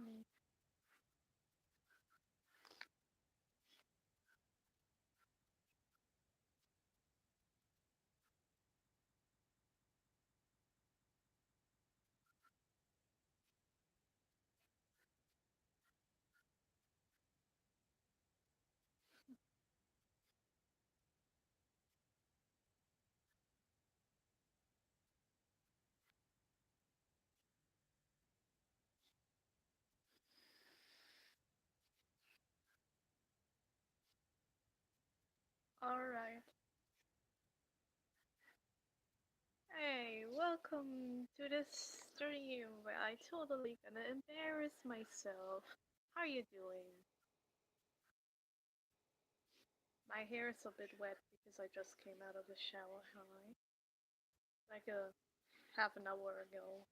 me. Alright. Hey, welcome to this stream where I totally gonna embarrass myself. How you doing? My hair is a bit wet because I just came out of the shower, hi. Like a half an hour ago.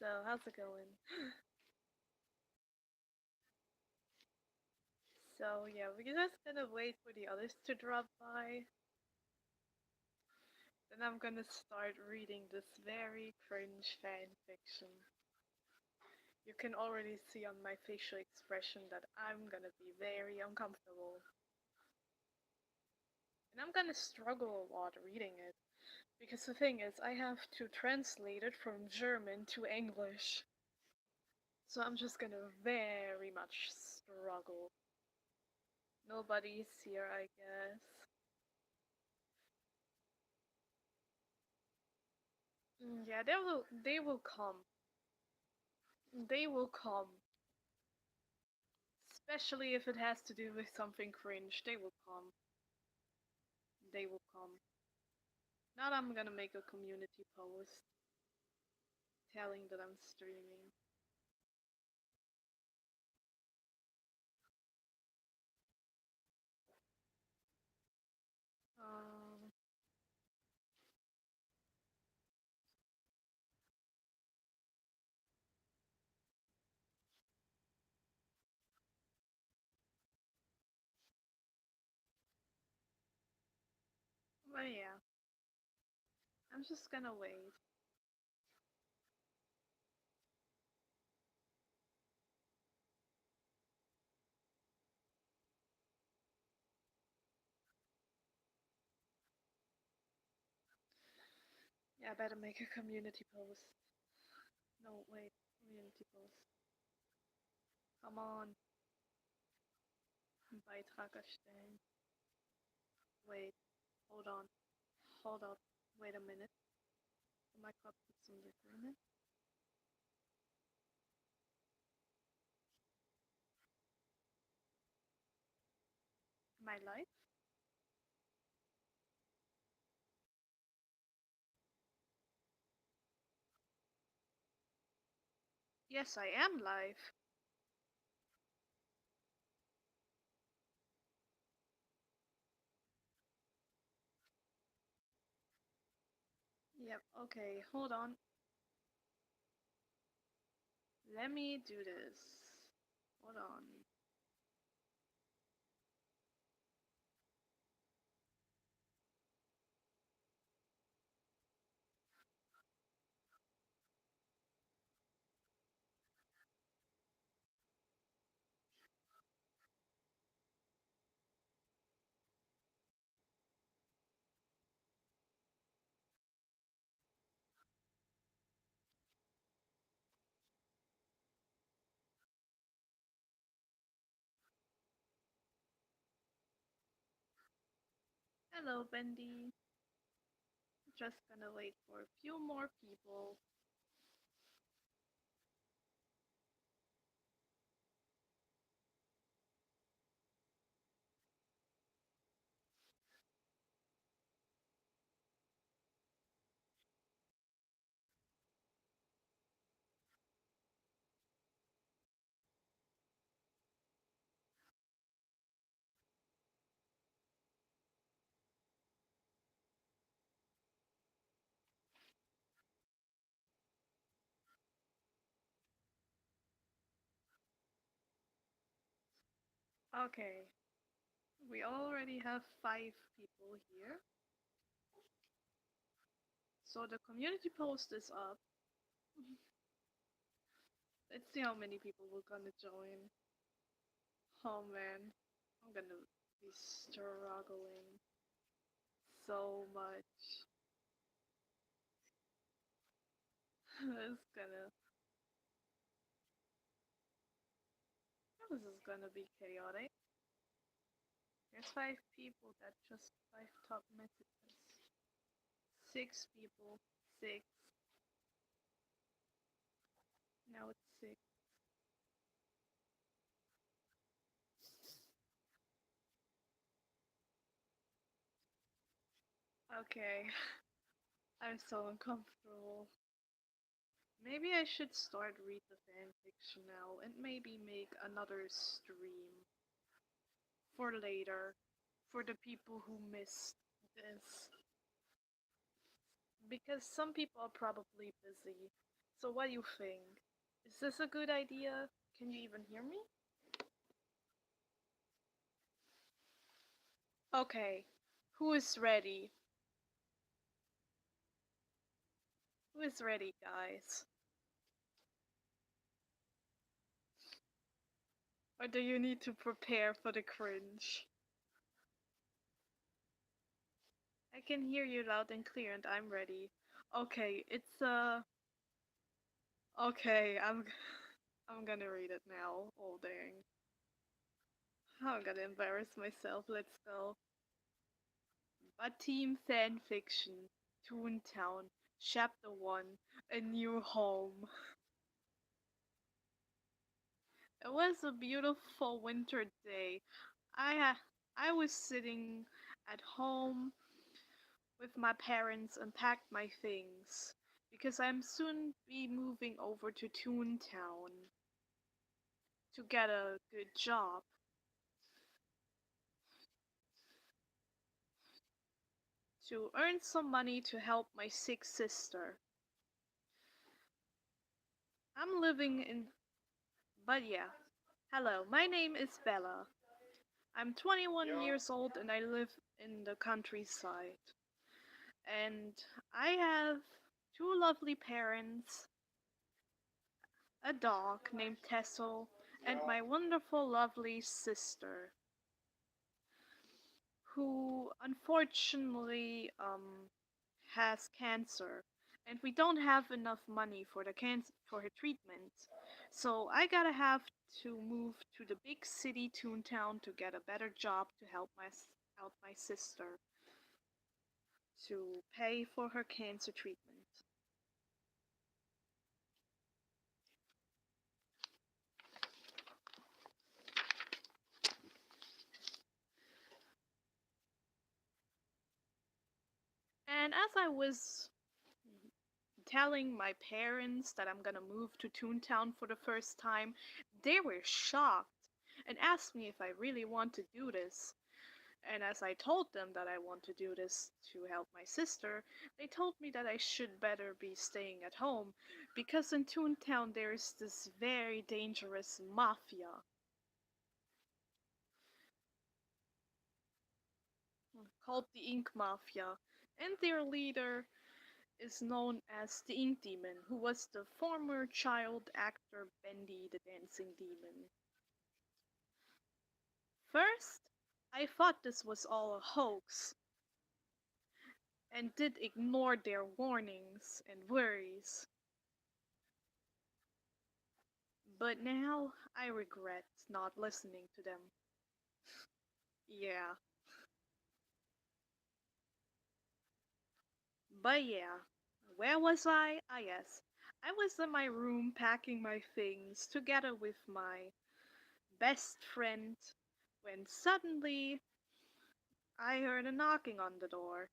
So, how's it going? So, yeah, we're just gonna wait for the others to drop by. Then I'm gonna start reading this very cringe fan fiction. You can already see on my facial expression that I'm gonna be very uncomfortable. And I'm gonna struggle a lot reading it. Because the thing is, I have to translate it from German to English. So I'm just gonna very much struggle. Nobody's here, I guess. Yeah, they will come. They will come. Especially if it has to do with something cringe. They will come. They will come. Now I'm gonna make a community post telling that I'm streaming. Um, but yeah, I'm just gonna wait. Yeah, I better make a community post. No, wait, community post. Come on, Beitrag erstellen. Wait, hold on, hold up, wait a minute. Oh my god, put some liquor in it. My life? Yes, I am live. Yep, okay, hold on. Let me do this. Hold on. Hello, Bendy. Just gonna wait for a few more people. Okay, we already have 5 people here. So the community post is up. Let's see how many people will gonna join. Oh man, I'm gonna be struggling so much. It's gonna. This is gonna be chaotic. There's 5 people. That just 5 top messages. 6 people. 6. Now it's 6. Okay. I'm so uncomfortable. Maybe I should start read the fanfiction now and maybe make another stream for later for the people who missed this. Because some people are probably busy. So what do you think? Is this a good idea? Can you even hear me? Okay. Who is ready? Who is ready, guys? Or do you need to prepare for the cringe? I can hear you loud and clear and I'm ready. Okay, okay, I'm gonna read it now. Oh dang. I'm gonna embarrass myself. Let's go. But Team Fanfiction, Toontown, Chapter 1, A New Home. It was a beautiful winter day. I was sitting at home with my parents and packed my things because I'm soon be moving over to Toontown to get a good job, to earn some money to help my sick sister. I'm living in, but yeah. Hello, my name is Bella. I'm 21 years old and I live in the countryside. And I have 2 lovely parents, a dog named Tessel, and my wonderful, lovely sister, who unfortunately has cancer, and we don't have enough money for the for her treatment. So I gotta have to move to the big city Toontown to get a better job to help out my sister to pay for her cancer treatment. And as I was telling my parents that I'm gonna move to Toontown for the first time, they were shocked and asked me if I really want to do this. And as I told them that I want to do this to help my sister, they told me that I should better be staying at home because in Toontown there's this very dangerous mafia called the Ink Mafia, and their leader is known as the Ink Demon, who was the former child actor Bendy the Dancing Demon. First, I thought this was all a hoax and did ignore their warnings and worries. But now I regret not listening to them. Yeah. But yeah. Where was I? Ah, yes. I was in my room packing my things together with my best friend when suddenly I heard a knocking on the door.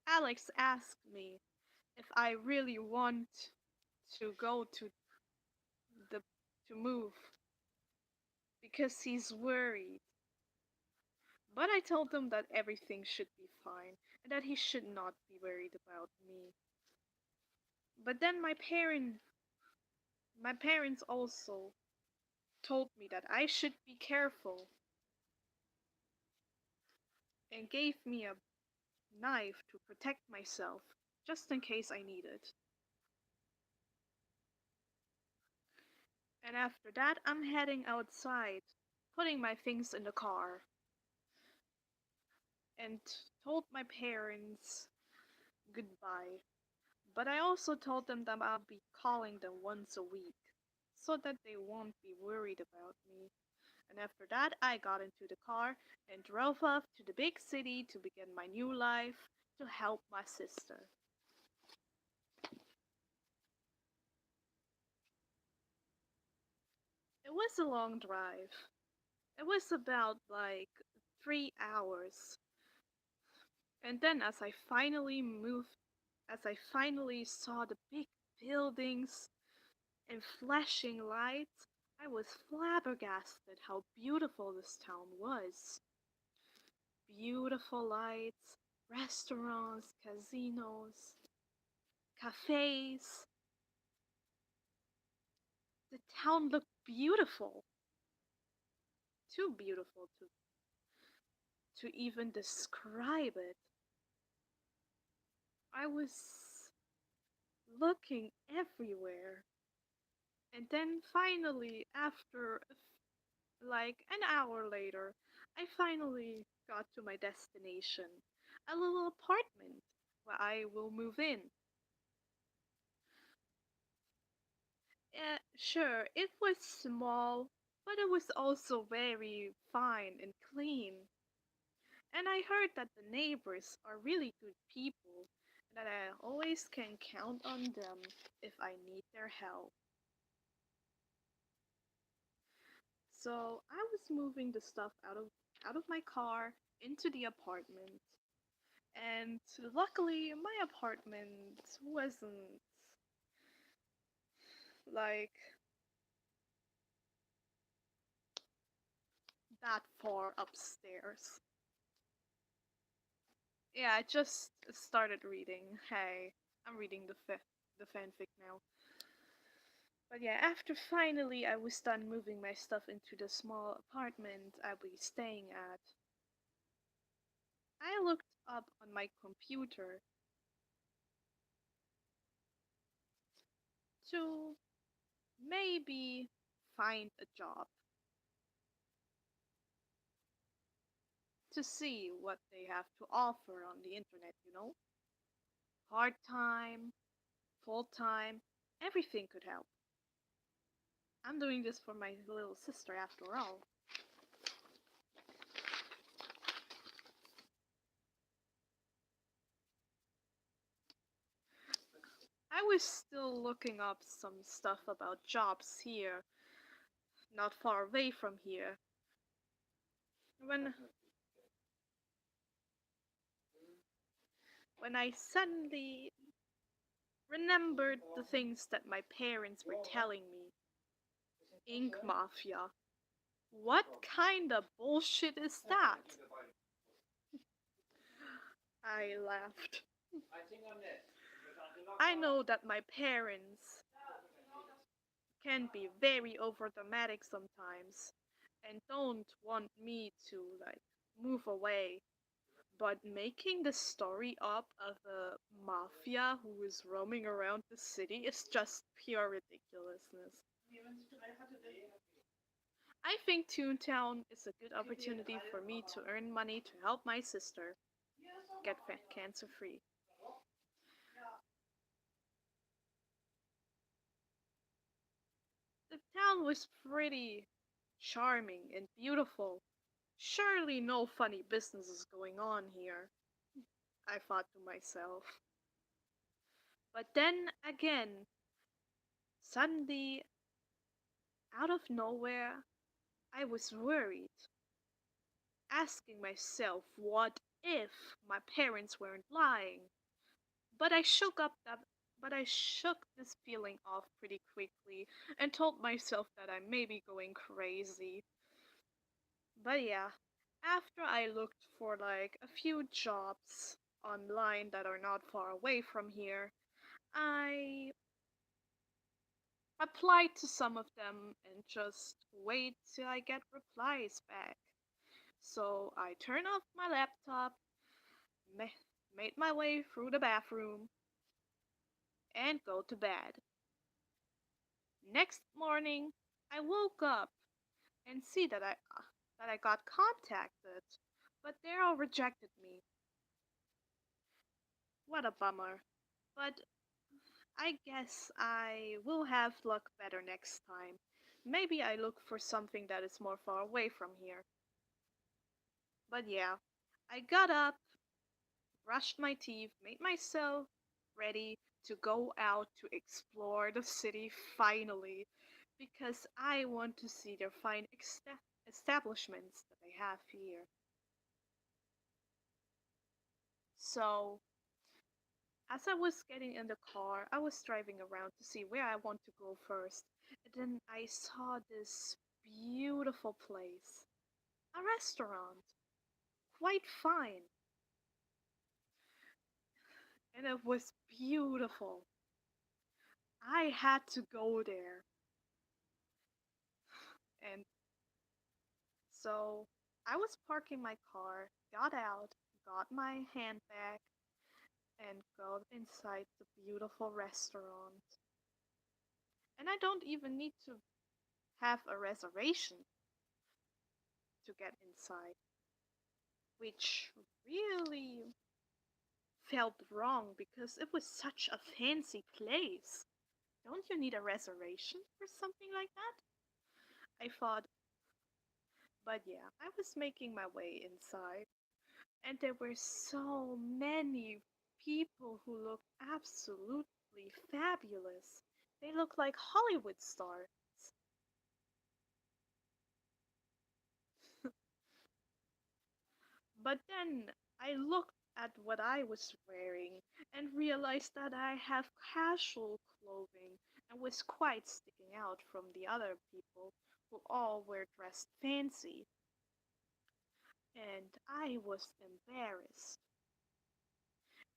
Alex asked me if I really want to go the to move because he's worried. But I told him that everything should be fine and that he should not be worried about me. But then my parents also told me that I should be careful and gave me a knife to protect myself, just in case I need it. And after that, I'm heading outside, putting my things in the car, and told my parents goodbye. But I also told them that I'll be calling them once a week, so that they won't be worried about me. And after that, I got into the car and drove off to the big city to begin my new life to help my sister. It was a long drive. It was about like 3 hours. And then as I finally saw the big buildings and flashing lights, I was flabbergasted how beautiful this town was. Beautiful lights, restaurants, casinos, cafes. The town looked beautiful. Too beautiful to even describe it. I was looking everywhere. And then finally, after like an hour later, I finally got to my destination. A little apartment where I will move in. Sure, it was small, but it was also very fine and clean. And I heard that the neighbors are really good people, and that I always can count on them if I need their help. So I was moving the stuff out of my car into the apartment, and luckily my apartment wasn't like that far upstairs. Yeah, I just started reading. Hey, I'm reading the fanfic now. But yeah, after finally I was done moving my stuff into the small apartment I'll be staying at, I looked up on my computer to maybe find a job, to see what they have to offer on the internet. Part time, full time, everything could help. I'm doing this for my little sister after all. I was still looking up some stuff about jobs here, not far away from here, when I suddenly remembered the things that my parents were telling me. Ink Mafia. What kind of bullshit is that? I laughed. I know that my parents can be very overdramatic sometimes and don't want me to like move away. But making the story up of a mafia who is roaming around the city is just pure ridiculousness. I think Toontown is a good opportunity for me to earn money to help my sister get cancer free. The town was pretty charming and beautiful. Surely no funny business is going on here, I thought to myself. But then again, suddenly, out of nowhere, I was worried, asking myself what if my parents weren't lying. But I shook up that but I shook this feeling off pretty quickly and told myself that I may be going crazy. But yeah, after I looked for like a few jobs online that are not far away from here, I applied to some of them and just wait till I get replies back. So I turned off my laptop, ma- made my way through the bathroom, and go to bed. Next morning, I woke up and see that I got contacted, but they all rejected me. What a bummer. But I guess I will have luck better next time. Maybe I look for something that is more far away from here. But yeah, I got up, brushed my teeth, made myself ready to go out to explore the city finally, because I want to see their fine establishments that they have here. So, as I was getting in the car, I was driving around to see where I want to go first. And then I saw this beautiful place. A restaurant. Quite fine. And it was beautiful. I had to go there. And so I was parking my car, got out, got my handbag, and got inside the beautiful restaurant. And I don't even need to have a reservation to get inside, which really felt wrong because it was such a fancy place. Don't you need a reservation for something like that? I thought, but yeah, I was making my way inside, and there were so many people who looked absolutely fabulous. They looked like Hollywood stars. But then I looked at what I was wearing and realized that I have casual clothing and was quite sticking out from the other people who all were dressed fancy. And I was embarrassed.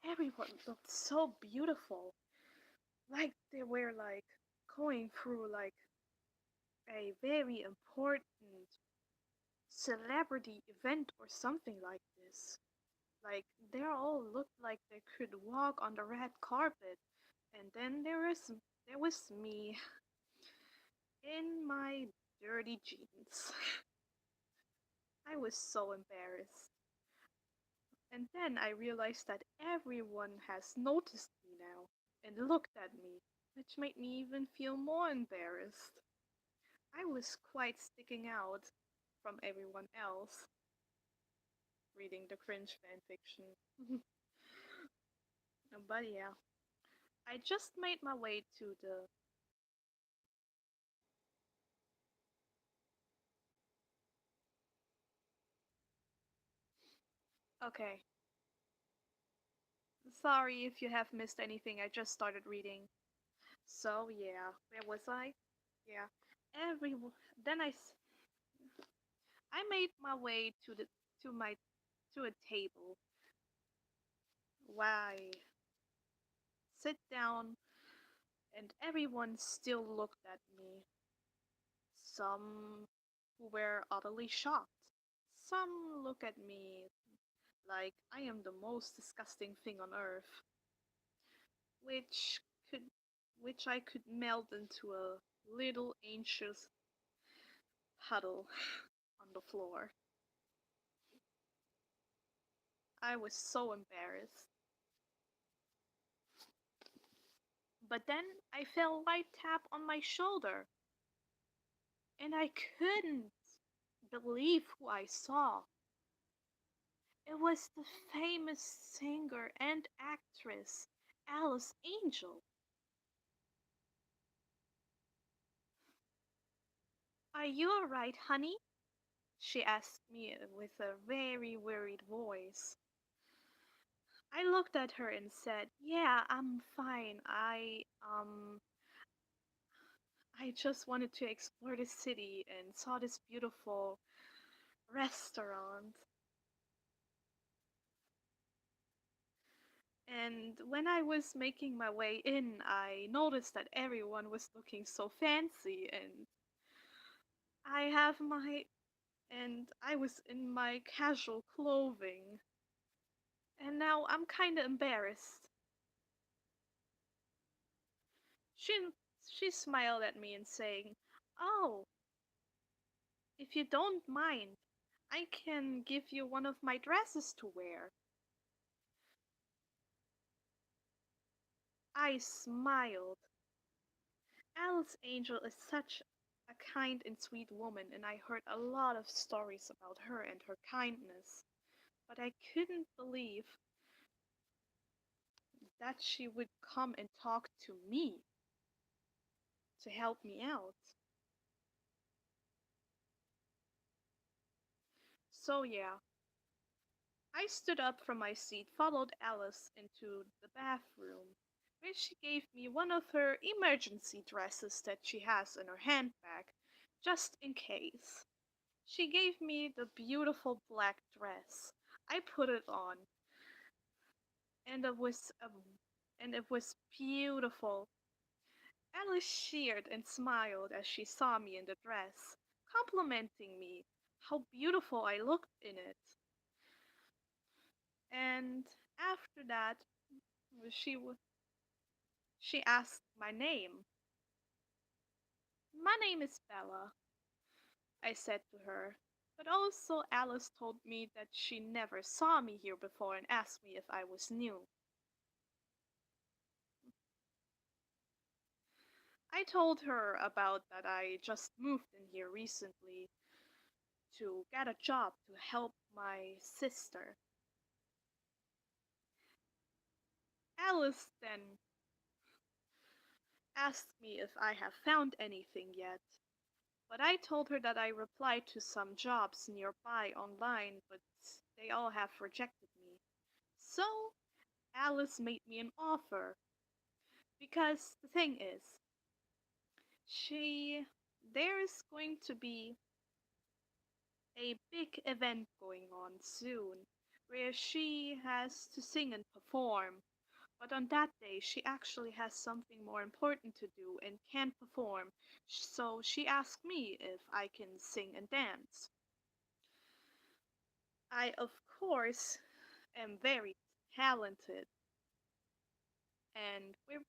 Everyone looked so beautiful, like they were going through a very important celebrity event or something like this. Like they all looked like they could walk on the red carpet, and then there was me in my dirty jeans. I was so embarrassed. And then I realized that everyone has noticed me now and looked at me, which made me even feel more embarrassed. I was quite sticking out from everyone else reading the cringe fanfiction. But yeah, I just made my way to the. Okay, sorry if you have missed anything, I just started reading. So yeah, where was I? Yeah, every then I made my way to my to a table where I sit down and everyone still looked at me. Some who were utterly shocked. Some look at me like I am the most disgusting thing on earth, which could which I could melt into a little anxious huddle on the floor. I was so embarrassed. But then I felt a light tap on my shoulder, and I couldn't believe who I saw. It was the famous singer and actress Alice Angel. Are you alright, honey? She asked me with a very worried voice. I looked at her and said, "Yeah, I'm fine. I just wanted to explore the city and saw this beautiful restaurant." And when I was making my way in, I noticed that everyone was looking so fancy, I have my and I was in my casual clothing, and now I'm kinda embarrassed. She she smiled at me and saying, "Oh, if you don't mind, I can give you one of my dresses to wear." I smiled. Alice Angel is such a kind and sweet woman, and I heard a lot of stories about her and her kindness, but I couldn't believe that she would come and talk to me to help me out. So, yeah, I stood up from my seat, followed Alice into the bathroom, where she gave me one of her emergency dresses that she has in her handbag, just in case. She gave me the beautiful black dress. I put it on, and it was beautiful. Alice cheered and smiled as she saw me in the dress, complimenting me how beautiful I looked in it. And after that, she w- she asked my name. "My name is Bella," I said to her. But also Alice told me that she never saw me here before and asked me if I was new. I told her about that I just moved in here recently to get a job to help my sister. Alice then asked me if I have found anything yet, but I told her that I replied to some jobs nearby online, but they all have rejected me. So Alice made me an offer because the thing is, she there is going to be a big event going on soon where she has to sing and perform. But on that day, she actually has something more important to do and can't perform. So she asked me if I can sing and dance. I, of course, am very talented, and we're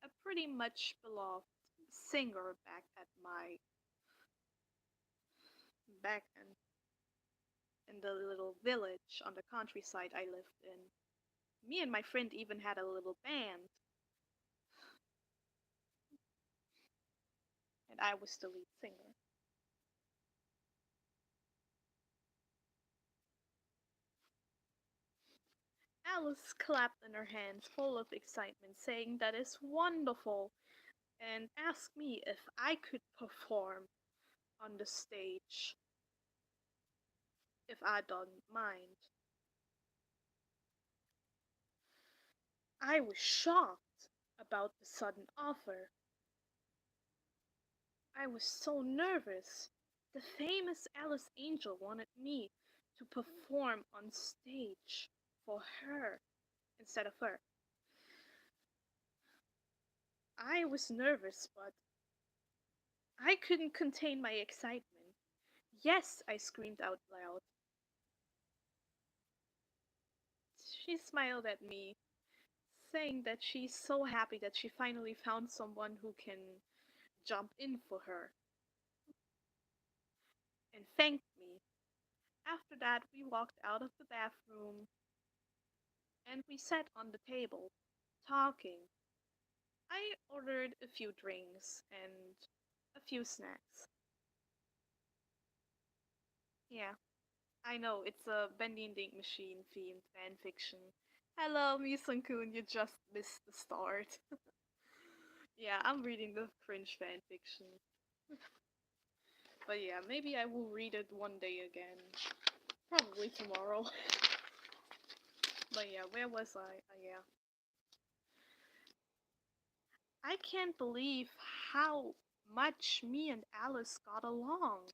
a pretty much beloved singer back in the little village on the countryside I lived in. Me and my friend even had a little band, and I was the lead singer. Alice clapped in her hands, full of excitement, saying that is wonderful, and asked me if I could perform on the stage if I don't mind. I was shocked about the sudden offer. I was so nervous. The famous Alice Angel wanted me to perform on stage for her instead of her. I was nervous, but I couldn't contain my excitement. "Yes," I screamed out loud. She smiled at me, saying that she's so happy that she finally found someone who can jump in for her, and thanked me. After that, we walked out of the bathroom and we sat on the table, talking. I ordered a few drinks and a few snacks. Yeah, I know, it's a Bending Dink Machine themed fanfiction. Hello, Misun-kun, you just missed the start. Yeah, I'm reading the cringe fanfiction. But yeah, maybe I will read it one day again. Probably tomorrow. But yeah, where was I? Yeah. I can't believe how much me and Alice got along.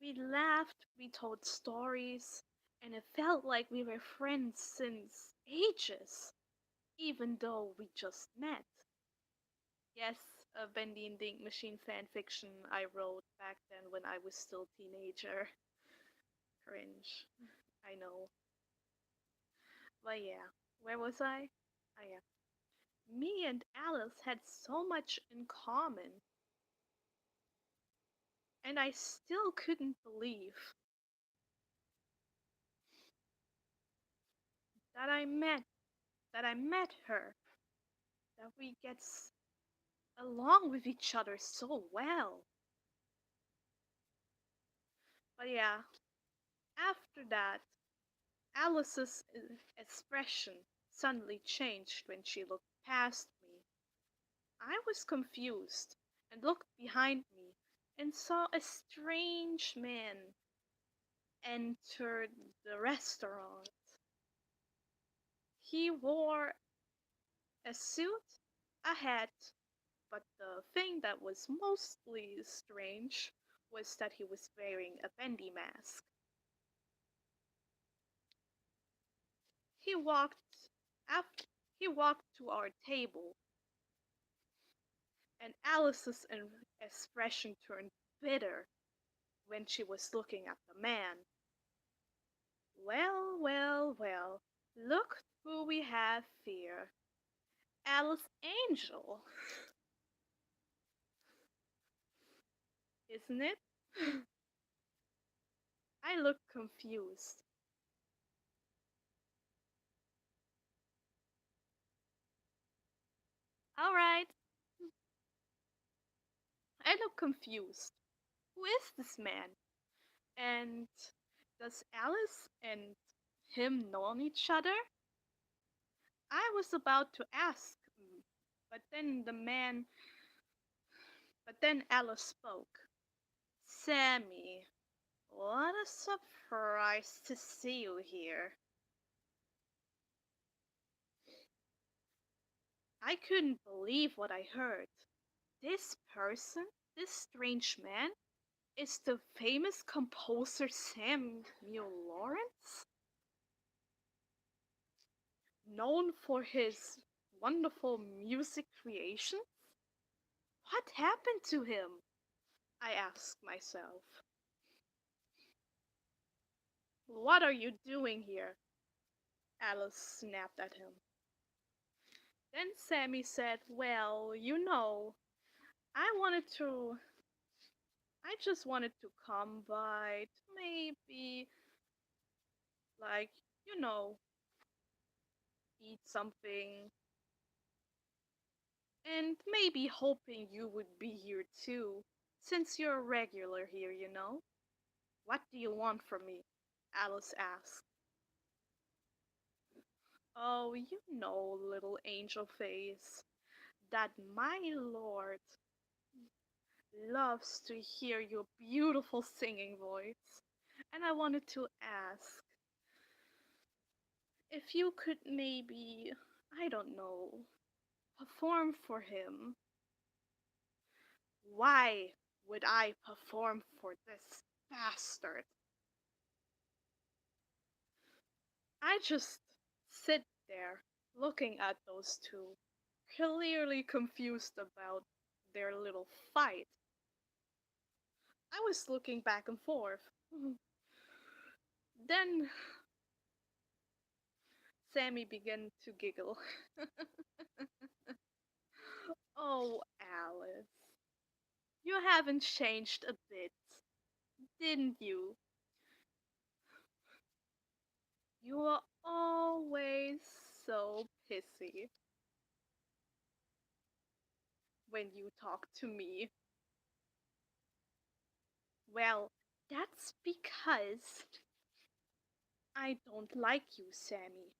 We laughed, we told stories, and it felt like we were friends since ages, even though we just met. Yes, a Bendy and Dink Machine fan fiction I wrote back then when I was still teenager. Cringe. I know. But yeah, where was I? Oh yeah. Me and Alice had so much in common, and I still couldn't believe that I met that I met her, that we along with each other so well. But yeah, after that, Alice's expression suddenly changed when she looked past me. I was confused and looked behind me and saw a strange man enter the restaurant. He wore a suit, a hat, but the thing that was mostly strange was that he was wearing a bendy mask. He walked after he walked to our table, and Alice's expression turned bitter when she was looking at the man. Well, well, well, look who we have here. Alice Angel, isn't it? I looked confused. Alright, I look confused. Who is this man? And does Alice and him know each other? I was about to ask, but then but then Alice spoke. Sammy, what a surprise to see you here. I couldn't believe what I heard. This person, this strange man, is the famous composer Samuel Lawrence, known for his wonderful music creations? What happened to him? I asked myself. What are you doing here? Alice snapped at him. Then Sammy said, well, I wanted to, I just wanted to come by to maybe, like, you know, eat something, and maybe hoping you would be here too, since you're a regular here. What do you want from me? Alice asked. Oh, little angel face, that my lord loves to hear your beautiful singing voice. And I wanted to ask if you could maybe, I don't know, perform for him. Why would I perform for this bastard? I just sit there looking at those two, clearly confused about their little fight. I was looking back and forth. Then Sammy began to giggle. Oh, Alice, you haven't changed a bit, didn't you? You are always so pissy when you talk to me. Well, that's because I don't like you, Sammy.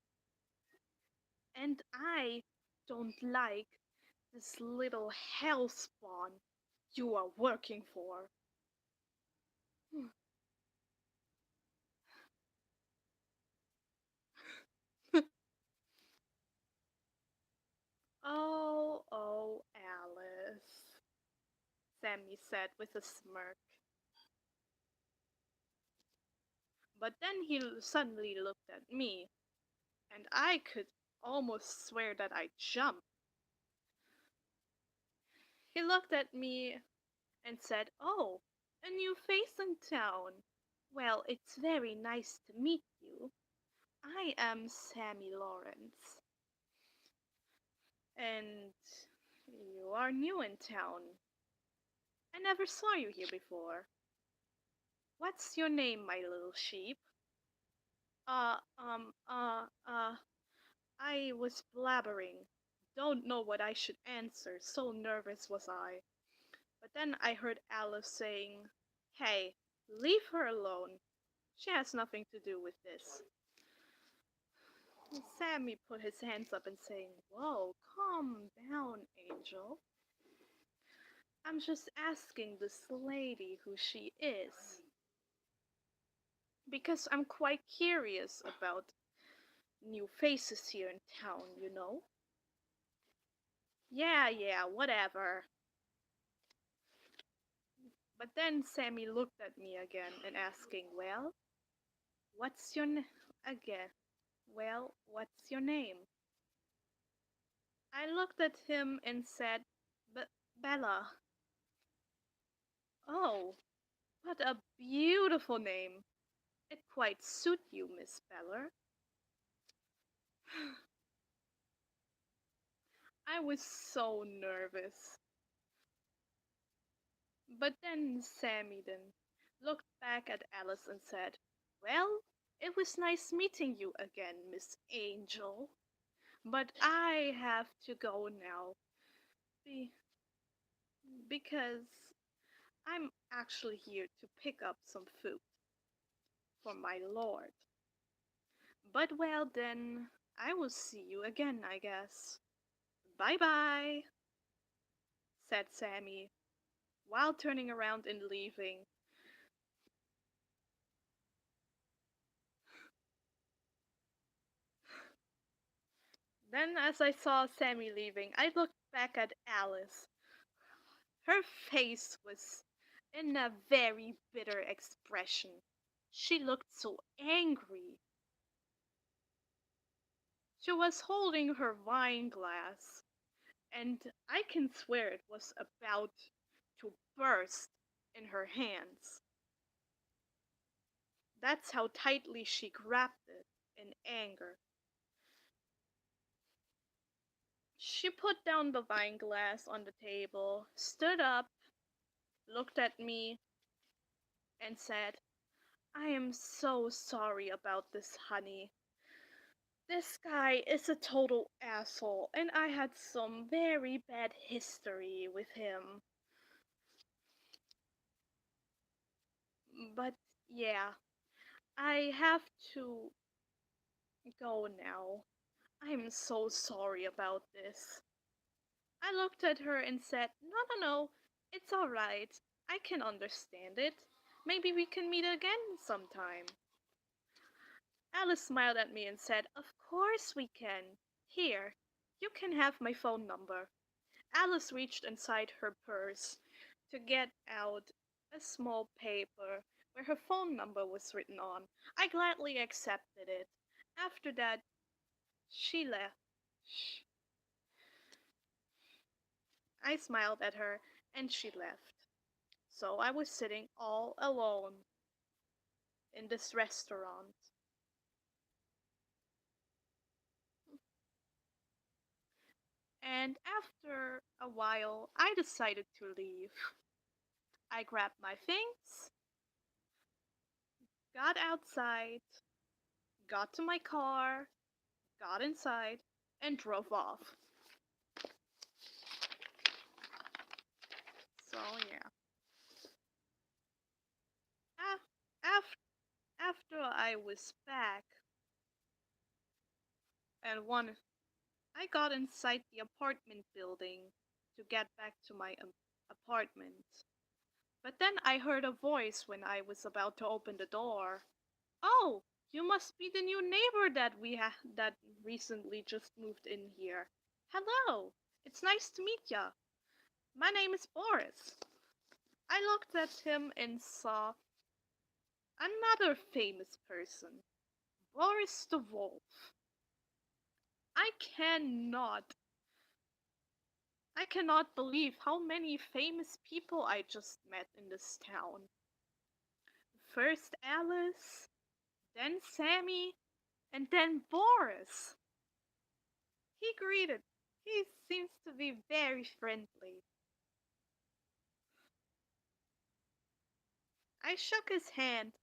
And I don't like this little hellspawn you are working for. Oh, Alice, Sammy said with a smirk. But then he suddenly looked at me, and I could almost swear that I jumped. He looked at me and said, "Oh, a new face in town. Well, it's very nice to meet you. I am Sammy Lawrence, and you are new in town. I never saw you here before. What's your name, my little sheep?" Uh, um, uh, uh, I was blabbering. Don't know what I should answer, so nervous was I. But then I heard Alice saying, "Hey, leave her alone. She has nothing to do with this." Sammy put his hands up and saying, "Whoa, calm down, Angel. I'm just asking this lady who she is. Because I'm quite curious about new faces here in town, you know?" Yeah, whatever. But then Sammy looked at me again and asking, what's your name? Again, what's your name? I looked at him and said, Bella. Oh, what a beautiful name. It quite suit you, Miss Beller. I was so nervous. But then Sammy then looked back at Alice and said, "Well, it was nice meeting you again, Miss Angel. But I have to go now be- because I'm actually here to pick up some food for my lord. But well then, I will see you again, I guess. Bye bye," said Sammy, while turning around and leaving. Then, as I saw Sammy leaving, I looked back at Alice. Her face was in a very bitter expression. She looked so angry. She was holding her wine glass, and I can swear it was about to burst in her hands. That's how tightly she grabbed it in anger. She put down the wine glass on the table, stood up, looked at me, and said, "I am so sorry about this, honey. This guy is a total asshole, and I had some very bad history with him. But yeah, I have to go now. I'm so sorry about this." I looked at her and said, No, it's alright. I can understand it. Maybe we can meet again sometime." Alice smiled at me and said, "Of course we can. Here, you can have my phone number." Alice reached inside her purse to get out a small paper where her phone number was written on. I gladly accepted it. After that, she left. I smiled at her and she left. So I was sitting all alone in this restaurant. And after a while, I decided to leave. I grabbed my things, got outside, got to my car, got inside, and drove off. So yeah. Af- After I was back and I got inside the apartment building to get back to my apartment. But then I heard a voice when I was about to open the door. "Oh, you must be the new neighbor that recently just moved in here. Hello, it's nice to meet ya. My name is Boris." I looked at him and saw another famous person, Boris the Wolf. I cannot, I cannot believe how many famous people I just met in this town. First Alice, then Sammy, and then Boris. He greeted. He seems to be very friendly. I shook his hand,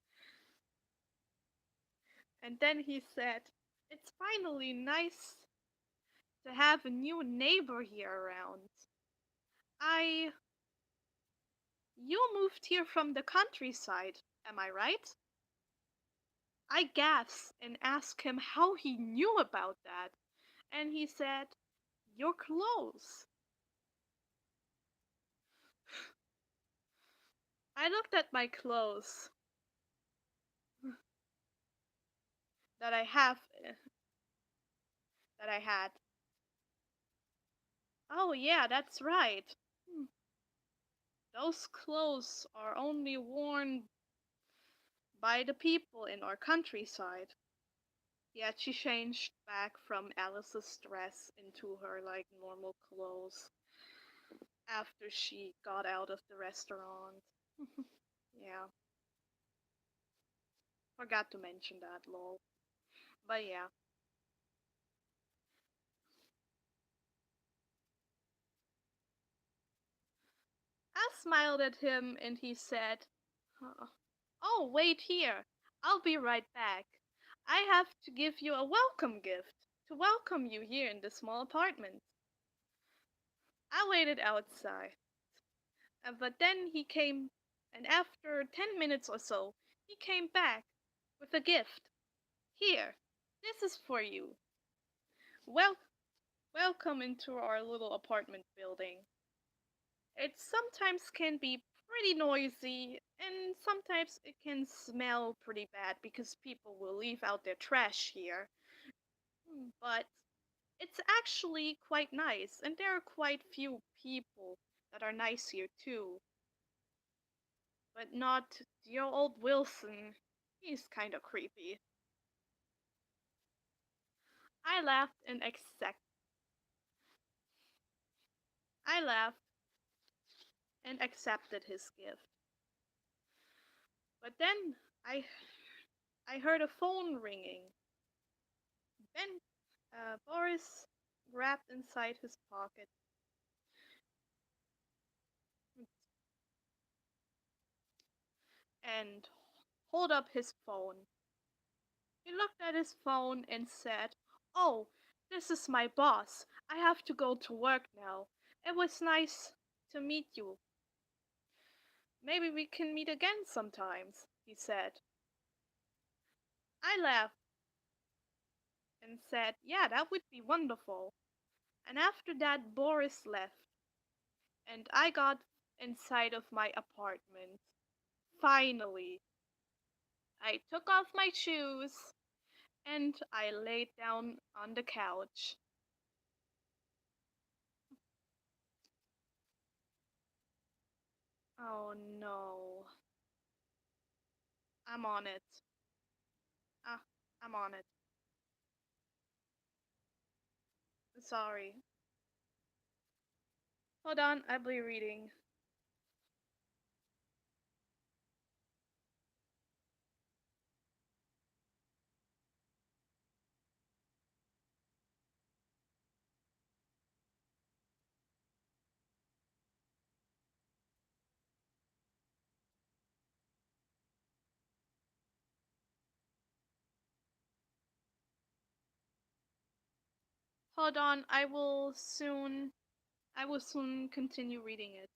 and then he said, "It's finally nice to have a new neighbor here around. I. You moved here from the countryside, am I right?" I gasped and asked him how he knew about that, and he said, "Your clothes." I looked at my clothes that I have that I had. Oh yeah, that's right. Hmm, those clothes are only worn by the people in our countryside. Yet she changed back from Alice's dress into her like normal clothes after she got out of the restaurant. Yeah, forgot to mention that, lol. But yeah, I smiled at him and he said, "Huh. Oh, wait here. I'll be right back. I have to give you a welcome gift to welcome you here in this small apartment." I waited outside, but then he came, and after 10 minutes or so, he came back with a gift. "Here, this is for you. Well, welcome into our little apartment building. It sometimes can be pretty noisy, and sometimes it can smell pretty bad because people will leave out their trash here. But it's actually quite nice, and there are quite few people that are nice here too. But not dear old Wilson. He's kinda creepy." I laughed and I laughed and accepted his gift. But then I I heard a phone ringing. Then Boris grabbed inside his pocket and hold up his phone. He looked at his phone and said, "Oh, this is my boss. I have to go to work now. It was nice to meet you. Maybe we can meet again sometimes," he said. I laughed and said, "Yeah, that would be wonderful." And after that, Boris left, and I got inside of my apartment. Finally, I took off my shoes and I laid down on the couch. Oh no. I'm on it. Ah, I'm on it. Sorry. Hold on, I'll be reading. Hold on, I will soon continue reading it.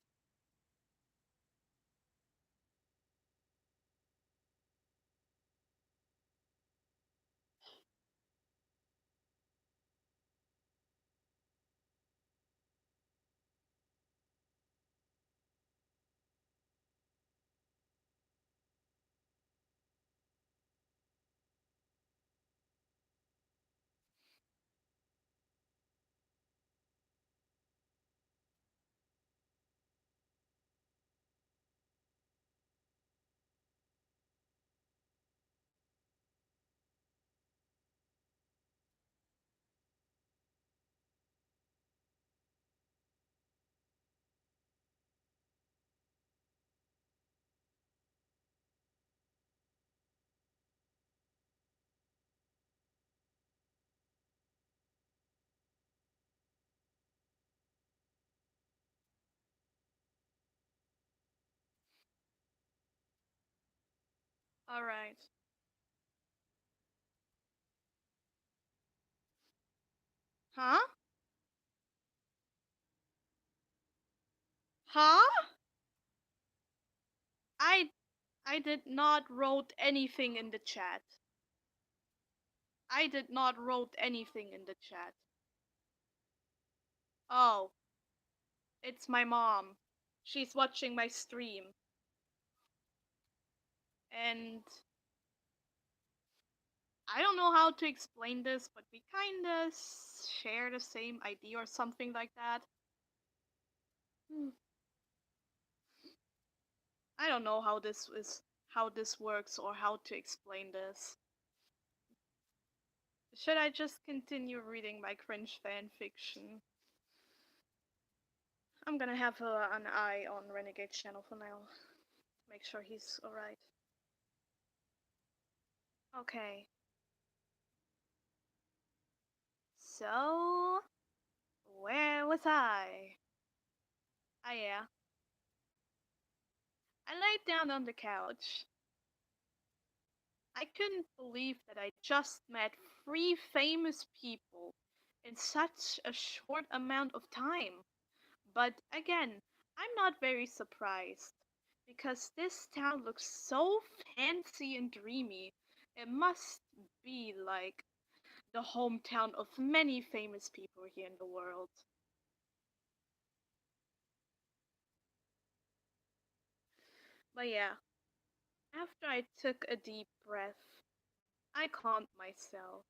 Alright. Huh? Huh? I I did not wrote anything in the chat. I did not wrote anything in the chat. Oh, it's my mom. She's watching my stream. And I don't know how to explain this, but we kinda share the same idea or something like that. Hmm. I don't know how this works or how to explain this. Should I just continue reading my cringe fan fiction? I'm gonna have an eye on Renegade's channel for now. Make sure he's alright. Okay. So, where was I? Ah, yeah. I laid down on the couch. I couldn't believe that I just met three famous people in such a short amount of time. But again, I'm not very surprised because this town looks so fancy and dreamy. It must be like the hometown of many famous people here in the world. But yeah, after I took a deep breath, I calmed myself.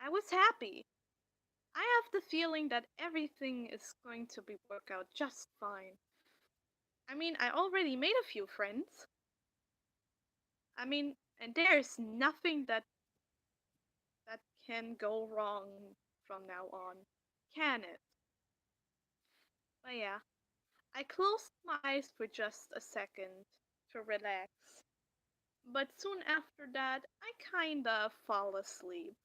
I was happy. I have the feeling that everything is going to be work out just fine. I mean, I already made a few friends. I mean, and there's nothing that can go wrong from now on, can it? But yeah, I closed my eyes for just a second to relax. But soon after that, I kinda fall asleep.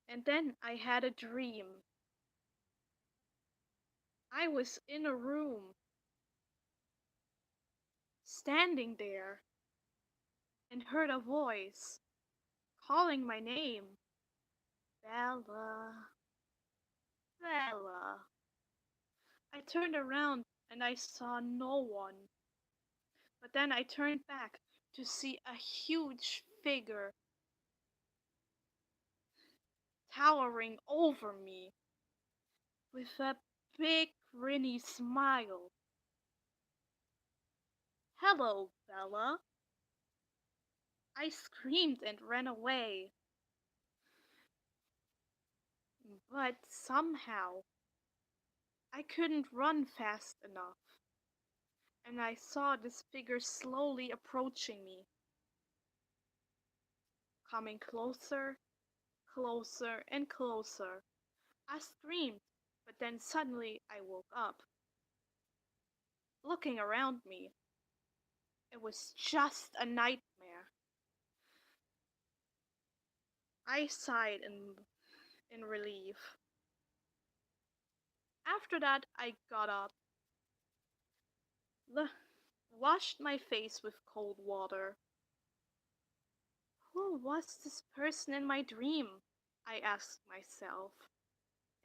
And then I had a dream. I was in a room, standing there, and heard a voice calling my name. Bella, Bella. I turned around and I saw no one. But then I turned back to see a huge figure towering over me with a big grinny smile. Hello, Bella. I screamed and ran away. But somehow I couldn't run fast enough, and I saw this figure slowly approaching me, coming closer, closer, and closer. I screamed, but then suddenly I woke up. Looking around me, it was just a nightmare. I sighed in relief. After that, I got up, washed my face with cold water. Who was this person in my dream? I asked myself.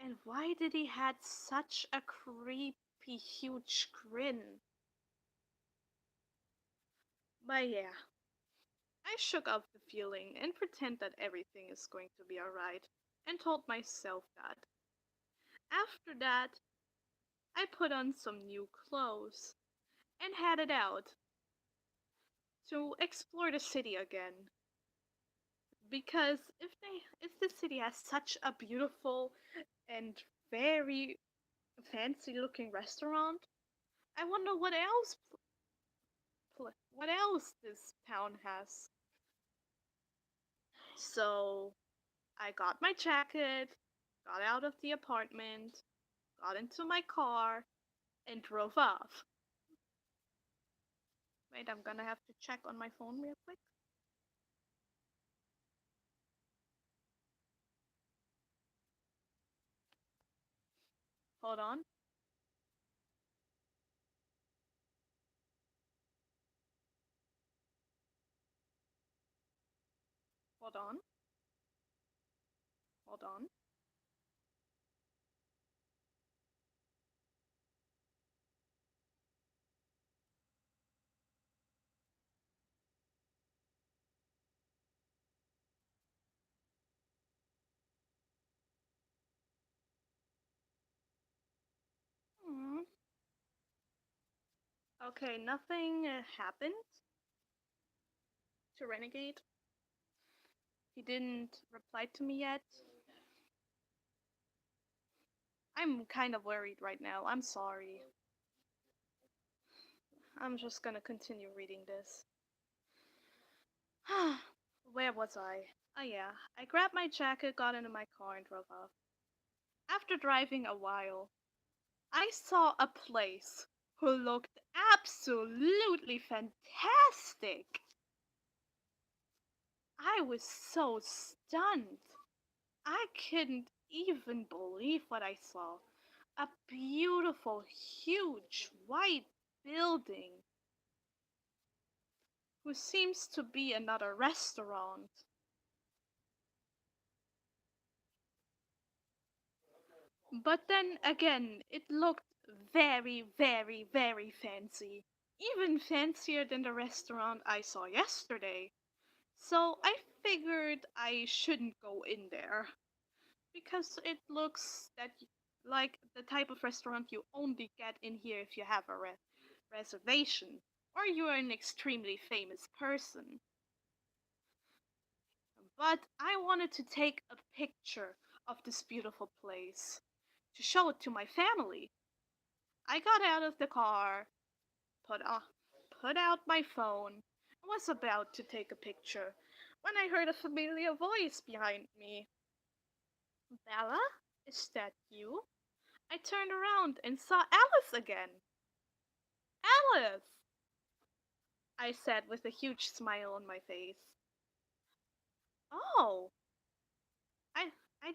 And why did he had such a creepy huge grin? But yeah, I shook off the feeling and pretend that everything is going to be alright and told myself that. After that, I put on some new clothes and headed out to explore the city again. Because if the city has such a beautiful and very fancy looking restaurant, I wonder what else this town has. So I got my jacket, got out of the apartment, got into my car, and drove off. Wait, I'm gonna have to check on my phone real quick. Hold on. Hold on. Hold on. Hmm. Okay, nothing happened to Renegade. He didn't reply to me yet. I'm kind of worried right now. I'm sorry. I'm just gonna continue reading this. Where was I? Oh yeah, I grabbed my jacket, got into my car, and drove off. After driving a while, I saw a place who looked absolutely fantastic. I was so stunned. I couldn't even believe what I saw. A beautiful, huge, white building who seems to be another restaurant. But then again, it looked very, very, very fancy. Even fancier than the restaurant I saw yesterday. So I figured I shouldn't go in there because it looks like the type of restaurant you only get in here if you have a reservation or you are an extremely famous person. But I wanted to take a picture of this beautiful place to show it to my family. I got out of the car, put on, put out my phone, and was about to take a picture when I heard a familiar voice behind me. Bella, is that you? I turned around and saw Alice again. Alice! I said with a huge smile on my face. Oh, I I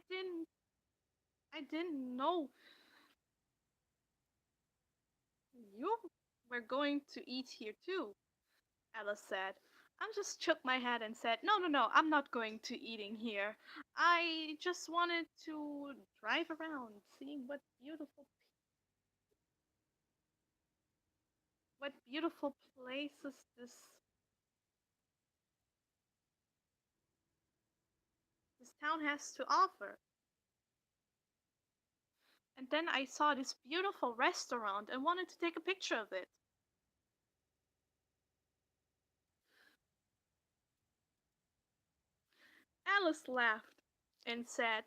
didn't know you were going to eat here too, Alice said. I just shook my head and said, "No, no, no, I'm not going to eating here. I just wanted to drive around, seeing what beautiful places this town has to offer." And then I saw this beautiful restaurant and wanted to take a picture of it. Alice laughed and said,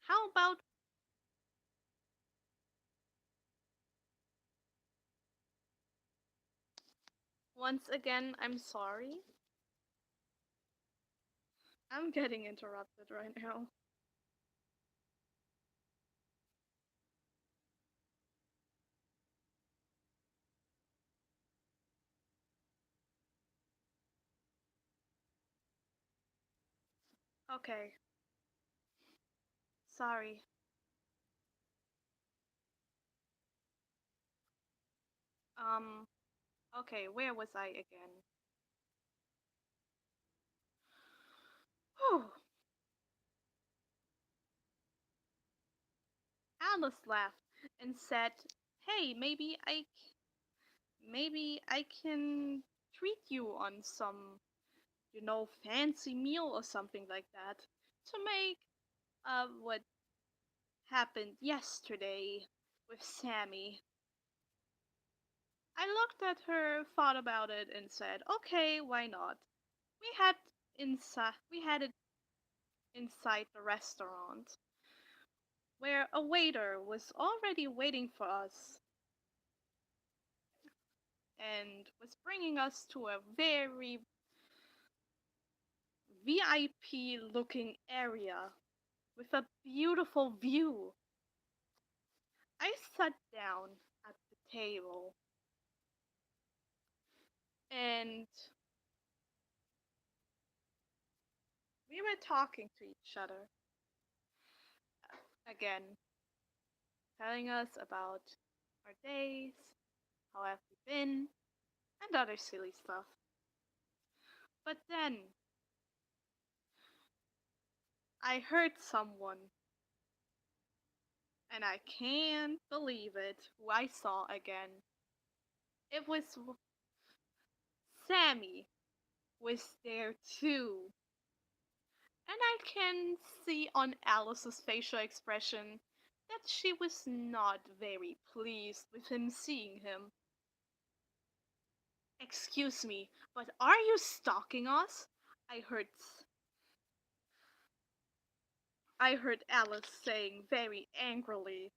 "How about once again, I'm sorry. I'm getting interrupted right now." Okay, sorry. Um, okay, where was I again? Whew. Alice laughed and said, "Hey, maybe I can treat you on some, fancy meal or something like that to make what happened yesterday with Sammy." I looked at her, thought about it, and said, "Okay, why not?" We had it inside the restaurant, where a waiter was already waiting for us and was bringing us to a very VIP looking area with a beautiful view. I sat down at the table and we were talking to each other again, telling us about our days, how have we been, and other silly stuff. But then I heard someone, and I can't believe it, who I saw again. It was Sammy was there too. And I can see on Alice's facial expression that she was not very pleased with him seeing him. Excuse me, but are you stalking us? I heard I heard Alice saying very angrily.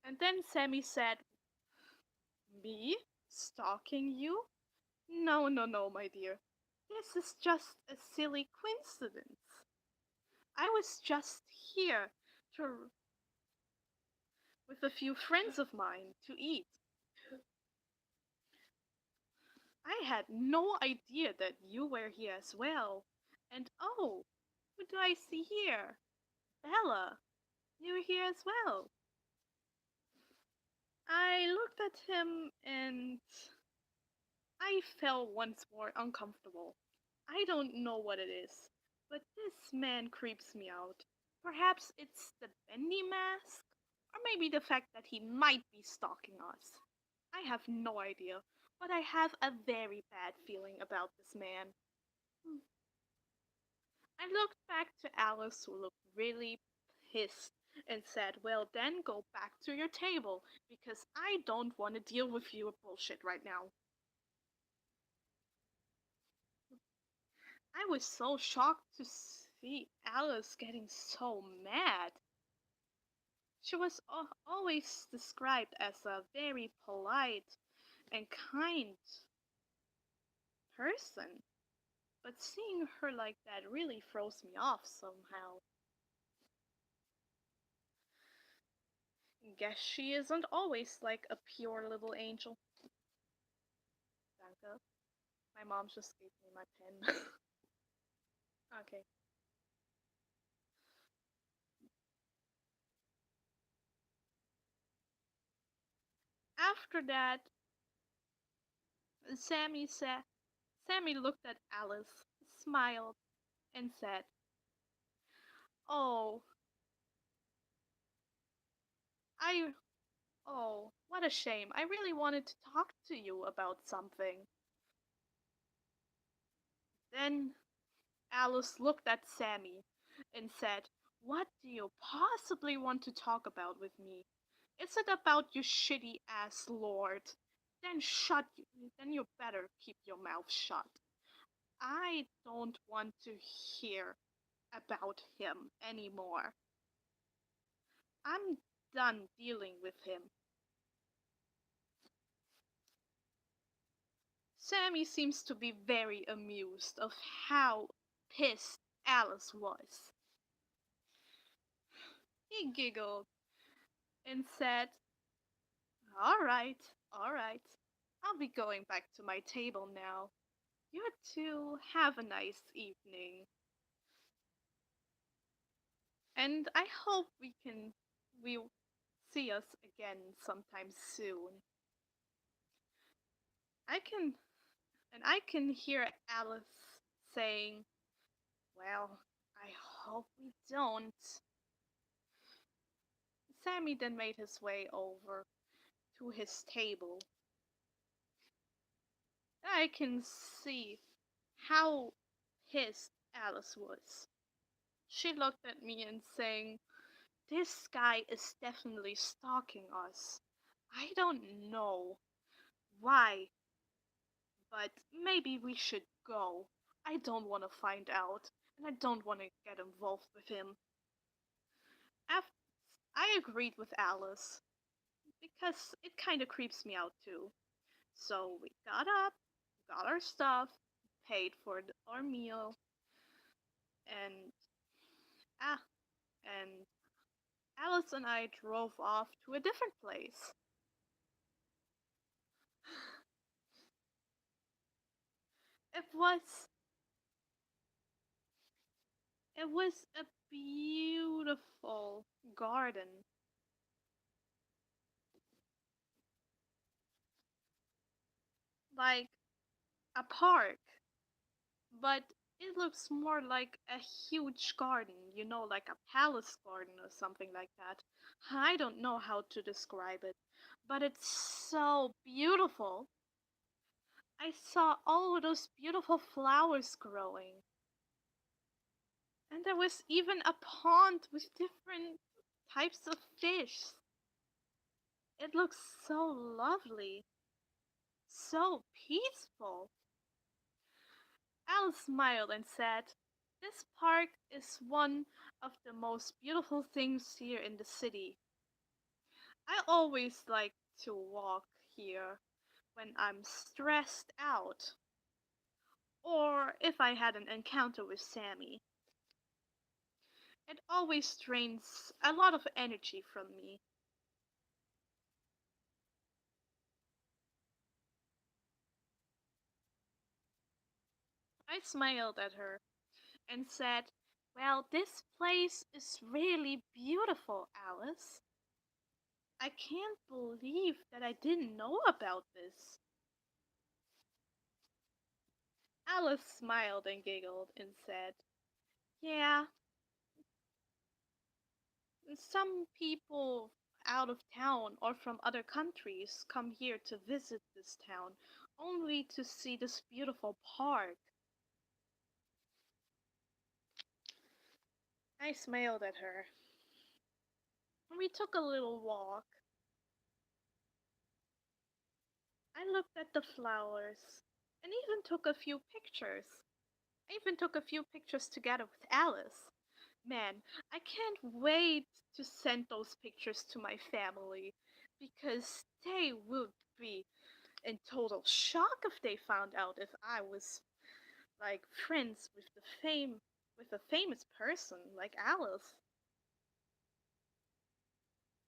And then Sammy said, "Me? Stalking you? No, no, no, my dear. This is just a silly coincidence. I was just here to with a few friends of mine to eat. I had no idea that you were here as well. And oh, who do I see here? Bella, you're here as well." I looked at him and I felt once more uncomfortable. I don't know what it is, but this man creeps me out. Perhaps it's the bendy mask? Or maybe the fact that he might be stalking us. I have no idea, but I have a very bad feeling about this man. Hmm. I looked back to Alice, who looked really pissed, and said, "Well, then go back to your table, because I don't want to deal with your bullshit right now." I was so shocked to see Alice getting so mad. She was always described as a very polite and kind person, but seeing her like that really throws me off somehow. Guess she isn't always like a pure little angel. Danke. My mom just gave me my pen. Okay. After that, Sammy said, Sammy looked at Alice, smiled, and said, "Oh, I, oh, what a shame. I really wanted to talk to you about something." Then Alice looked at Sammy and said, "What do you possibly want to talk about with me? Is it about your shitty ass lord? Then you better keep your mouth shut. I don't want to hear about him anymore. I'm done dealing with him." Sammy seems to be very amused of how pissed Alice was. He giggled and said, "Alright, alright. I'll be going back to my table now. You two have a nice evening. And I hope we'll see us again sometime soon." I can I can hear Alice saying, "Well, I hope we don't." Sammy then made his way over to his table. I can see how pissed Alice was. She looked at me and saying, "This guy is definitely stalking us. I don't know why, but maybe we should go. I don't want to find out, and I don't want to get involved with him." After I agreed with Alice, because it kind of creeps me out too. So we got up, got our stuff, paid for our meal, and ah, and Alice and I drove off to a different place. It was it was a beautiful garden, like a park. but it looks more like a huge garden, like a palace garden or something like that. I don't know how to describe it, but it's so beautiful. I saw all of those beautiful flowers growing, and there was even a pond with different types of fish. It looks so lovely, so peaceful. Alice smiled and said, "This park is one of the most beautiful things here in the city. I always like to walk here when I'm stressed out, or if I had an encounter with Sammy. It always drains a lot of energy from me." I smiled at her and said, "Well, this place is really beautiful, Alice. I can't believe that I didn't know about this." Alice smiled and giggled and said, "Yeah, some people out of town or from other countries come here to visit this town only to see this beautiful park." I smiled at her. We took a little walk. I looked at the flowers and even took a few pictures. I even took a few pictures together with Alice. Man, I can't wait to send those pictures to my family because they would be in total shock if they found out if I was like friends with a famous person like Alice.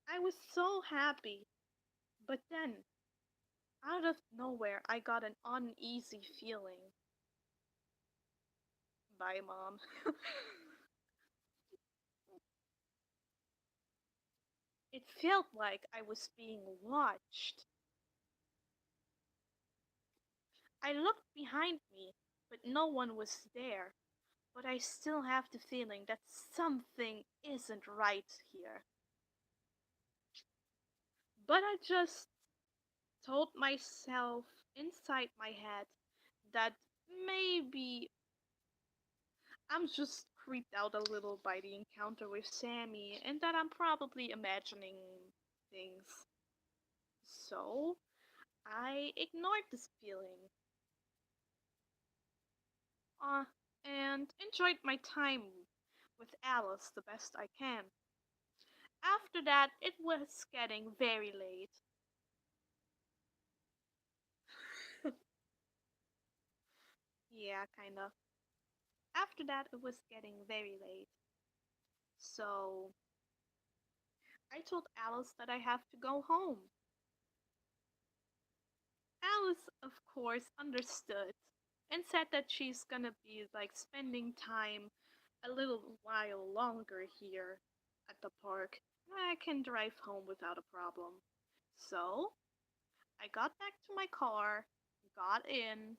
I was so happy, but then out of nowhere I got an uneasy feeling. Bye, mom. It felt like I was being watched. I looked behind me, but no one was there. But I still have the feeling that something isn't right here. But I just told myself inside my head that maybe I'm just creeped out a little by the encounter with Sammy and that I'm probably imagining things. So I ignored this feeling uh, and enjoyed my time with Alice the best I can. After that, it was getting very late. Yeah, kind of. After that, it was getting very late. So I told Alice that I have to go home. Alice, of course, understood and said that she's gonna be like spending time a little while longer here at the park. I can drive home without a problem. So I got back to my car, got in,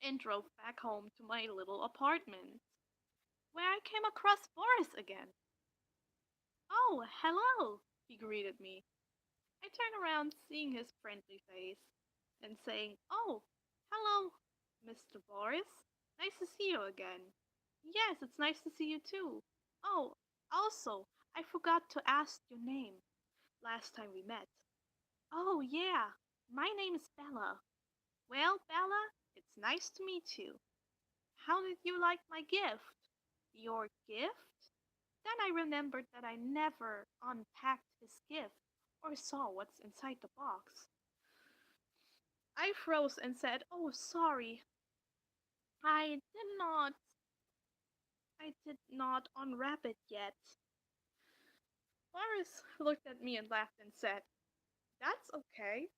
and drove back home to my little apartment, where I came across Boris again. "Oh, hello," he greeted me. I turned around, seeing his friendly face, and saying, "Oh, hello, Mr. Boris. Nice to see you again." "Yes, it's nice to see you too. Oh, also, I forgot to ask your name last time we met." "Oh, yeah, my name is Bella." "Well, Bella, it's nice to meet you. How did you like my gift?" "Your gift?" Then I remembered that I never unpacked his gift or saw what's inside the box. I froze and said, "Oh, sorry. I did not I did not unwrap it yet." Boris looked at me and laughed and said, "That's okay.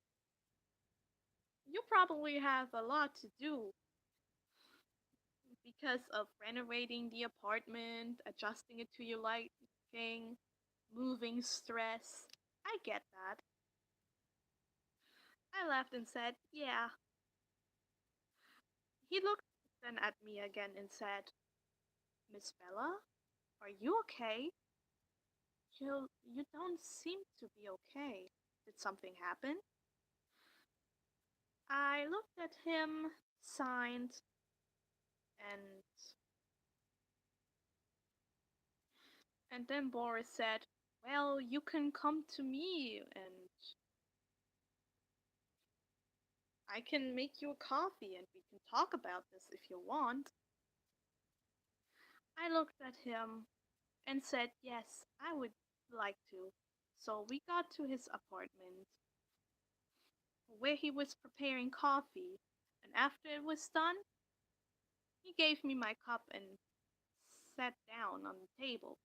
You probably have a lot to do because of renovating the apartment, adjusting it to your liking, moving stress. I get that." I laughed and said, "Yeah, He looked then at me again and said, Miss Bella, are you okay? You don't seem to be okay. Did something happen? I looked at him, signed, and then Boris said, well, you can come to me and I can make you a coffee and we can talk about this if you want. I looked at him and said, yes, I would like to. So we got to his apartment where he was preparing coffee, and after it was done, he gave me my cup and sat down on the table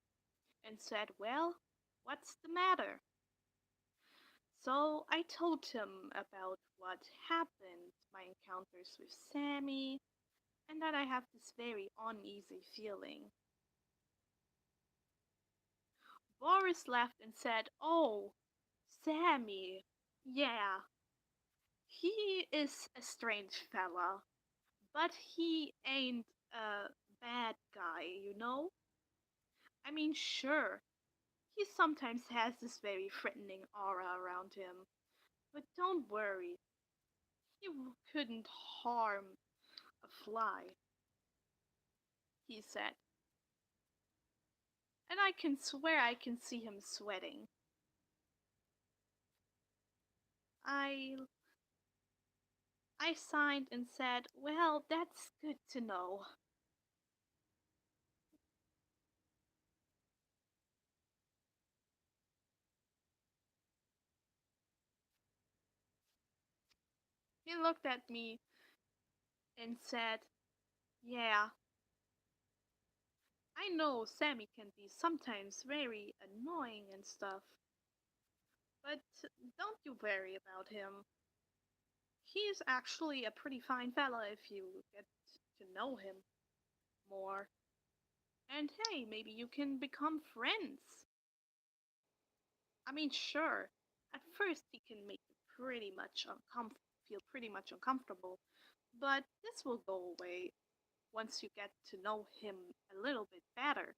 and said, well, what's the matter? So I told him about what happened, my encounters with Sammy, and that I have this very uneasy feeling. Boris laughed and said, oh, Sammy, yeah, he is a strange fella, but he ain't a bad guy, you know? I mean, sure, he sometimes has this very threatening aura around him, but don't worry, he couldn't harm a fly, he said. And I can swear I can see him sweating. I I signed and said, well, that's good to know. He looked at me and said, yeah, I know Sammy can be sometimes very annoying and stuff, but don't you worry about him. He's actually a pretty fine fella if you get to know him more. And hey, maybe you can become friends. I mean, sure, at first he can make you feel pretty much uncomfortable, but this will go away once you get to know him a little bit better.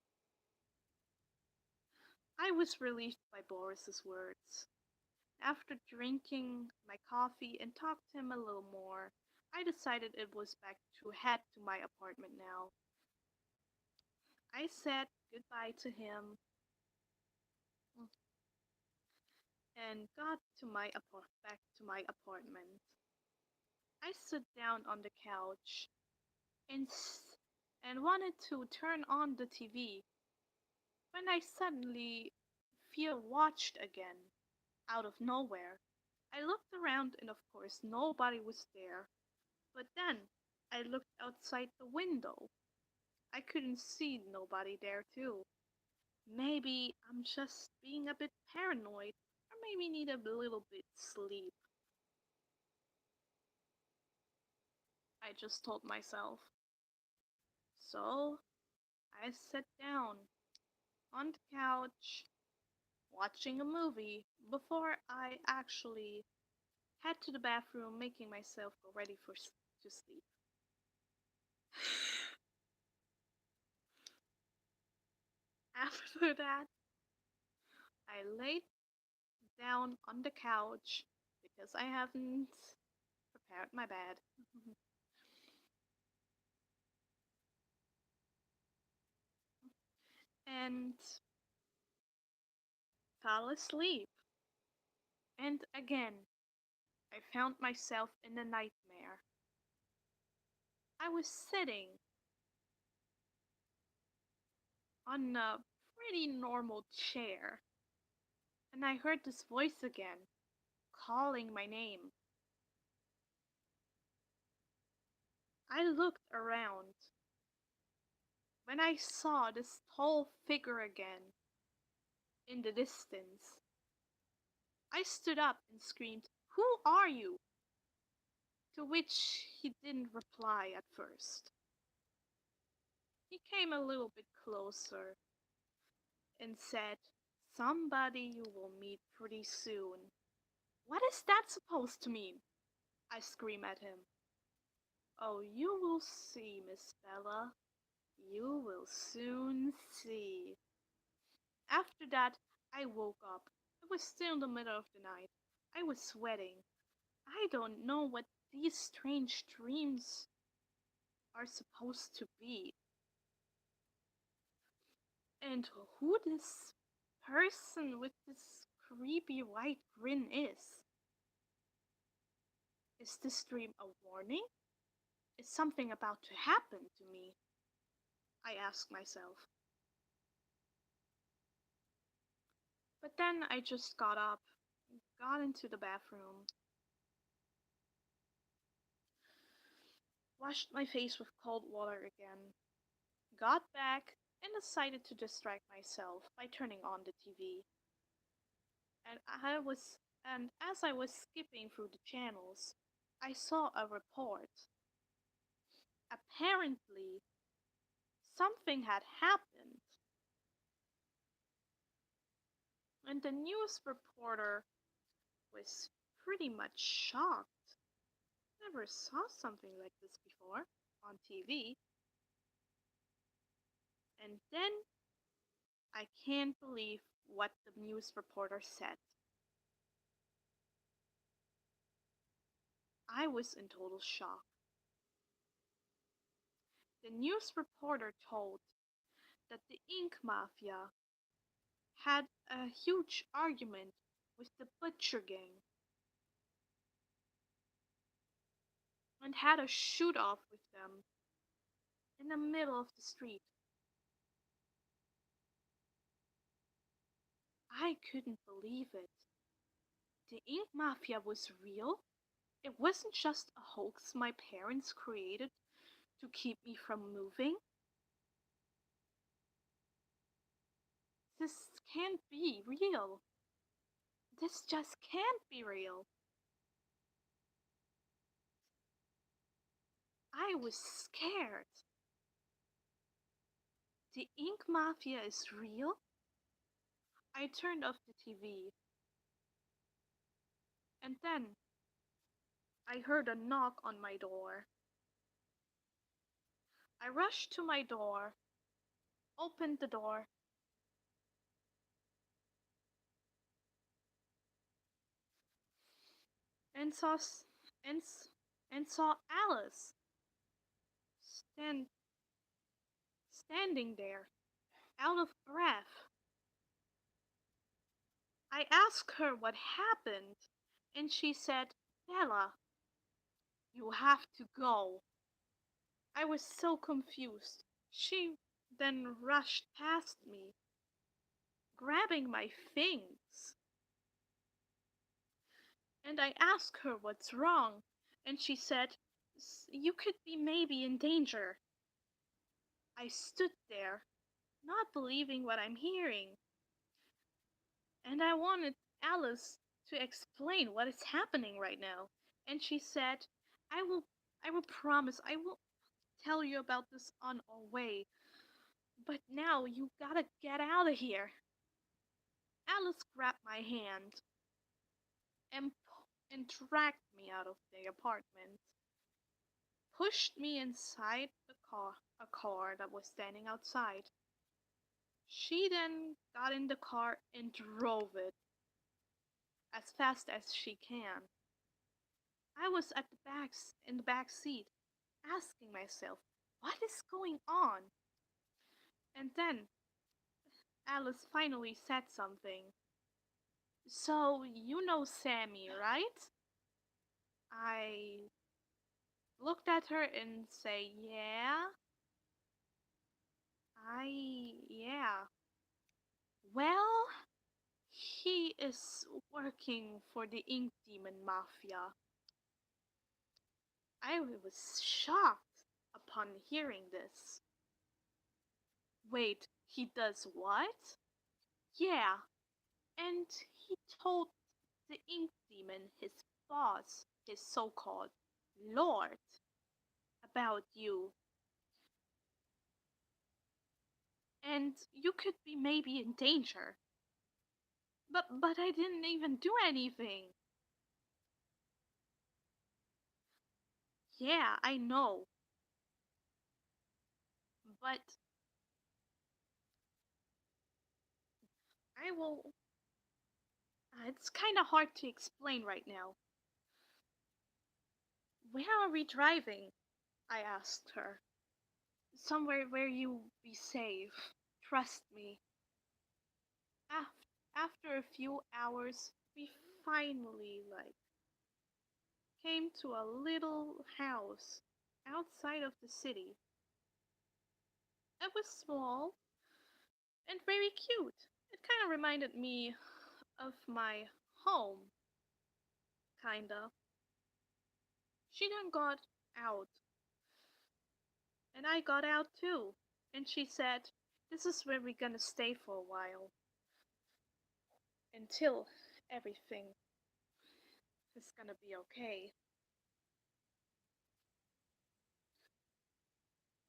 I was relieved by Boris's words. After drinking my coffee and talked to him a little more, I decided it was back to head to my apartment now. I said goodbye to him and got to back to my apartment. I sat down on the couch and wanted to turn on the TV when I suddenly feel watched again out of nowhere. I looked around and of course nobody was there. But then I looked outside the window. I couldn't see nobody there too. Maybe I'm just being a bit paranoid or maybe need a little bit sleep. I just told myself. So I sat down on the couch watching a movie before I actually head to the bathroom making myself go ready to sleep. After that, I laid down on the couch because I haven't prepared my bed and fell asleep. And again, I found myself in a nightmare. I was sitting on a pretty normal chair and I heard this voice again calling my name. I looked around when I saw this tall figure again in the distance. I stood up and screamed, who are you? To which he didn't reply at first. He came a little bit closer and said, somebody you will meet pretty soon. What is that supposed to mean? I screamed at him. Oh, you will see, Miss Bella. You will soon see. After that, I woke up. It was still in the middle of the night. I was sweating. I don't know what these strange dreams are supposed to be. And who this person with this creepy white grin is. Is this dream a warning? Is something about to happen to me? I ask myself. But then I just got up, got into the bathroom, washed my face with cold water again, got back, and decided to distract myself by turning on the TV. And I was and as I was skipping through the channels, I saw a report. Apparently, something had happened, and the news reporter was pretty much shocked. Never saw something like this before on TV. And then I can't believe what the news reporter said. I was in total shock. The news reporter told that the ink mafia had a huge argument with the butcher gang and had a shoot off with them in the middle of the street. I couldn't believe it. The ink mafia was real. It wasn't just a hoax my parents created to keep me from moving. This can't be real. This just can't be real. I was scared. The ink mafia is real? I turned off the TV, and then I heard a knock on my door. I rushed to my door, opened the door, and and, and saw Alice stand, standing there, out of breath. I asked her what happened, and she said, Bella, you have to go. I was so confused. She then rushed past me, grabbing my things. And I asked her what's wrong, and she said, You could be maybe in danger. I stood there, not believing what I'm hearing, and I wanted Alice to explain what is happening right now. And she said, I will I will promise I will tell you about this on our way. But now you gotta get out of here. Alice grabbed my hand and dragged me out of the apartment, pushed me inside a car that was standing outside. She then got in the car and drove it as fast as she can. I was at in the back seat, asking myself, what is going on? And then Alice finally said something. So, you know Sammy, right? I looked at her and say, yeah, yeah. Well, he is working for the Ink Demon Mafia. I was shocked upon hearing this. Wait, he does what? Yeah, and he told the Ink Demon, his boss, his so-called lord, about you. And you could be maybe in danger. But I didn't even do anything. Yeah, I know, but I will. It's kind of hard to explain right now. Where are we driving? I asked her. Somewhere where you'll be safe. Trust me. After a few hours, we finally came to a little house outside of the city. It was small and very cute. It kind of reminded me of my home, kinda. She then got out, and I got out too. And she said, "This is where we're gonna stay for a while until everything is gonna be okay."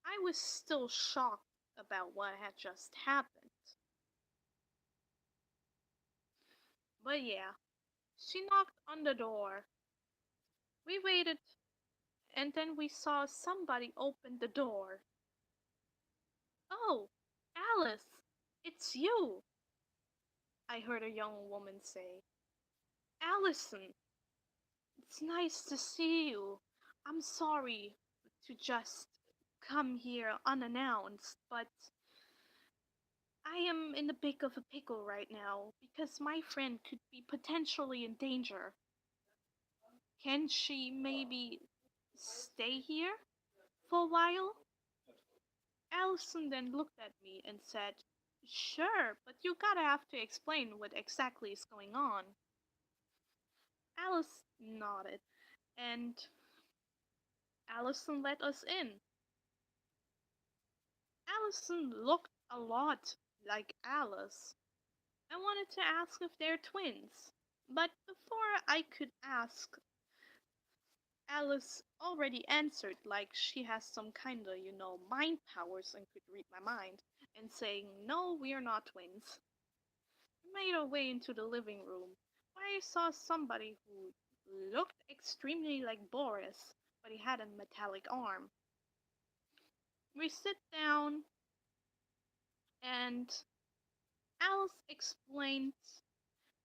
I was still shocked about what had just happened. But yeah, she knocked on the door. We waited, and then we saw somebody open the door. "Oh, Alice, it's you," I heard a young woman say. "Allison, it's nice to see you. I'm sorry to just come here unannounced, but I am in the big of a pickle right now because my friend could be potentially in danger. Can she maybe stay here for a while?" Allison then looked at me and said, "Sure, but you gotta have to explain what exactly is going on." Alice nodded, and Allison let us in. Allison looked a lot like Alice. I wanted to ask if they're twins, but before I could ask, Alice already answered like she has some kinda, mind powers and could read my mind, and saying, "No, we're not twins." We made our way into the living room, where I saw somebody who looked extremely like Boris, but he had a metallic arm. We sit down, and Alice explained